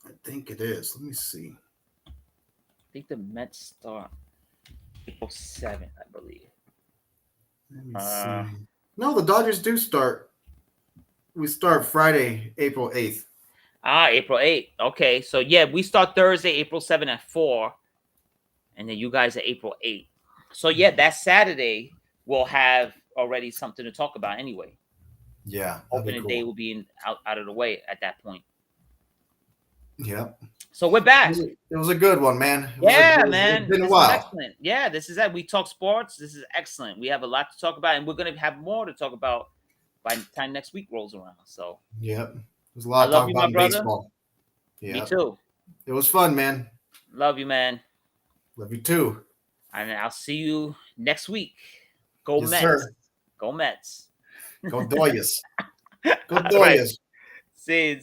I think it is. Let me see. I think the Mets start April 7th, I believe. Let me see. No, the Dodgers do start. We start Friday, April 8th. April 8th. Okay. So, yeah, we start Thursday, April 7th at 4. And then you guys are April 8th. So, yeah, that Saturday we'll have already something to talk about anyway. Yeah. Opening day will be out of the way at that point. Yeah. So we're back. It was a good one, man. Man. It's been a while. Excellent. Yeah, this is it. We talk sports. This is excellent. We have a lot to talk about, and we're going to have more to talk about by the time next week rolls around. So. Yep. There's a lot to talk about in baseball. Yeah. Me too. It was fun, man. Love you, man. Love you too. And I'll see you next week. Go yes, Mets. Sir. Go Mets. Go Doyas. Go All right. Doyas. See.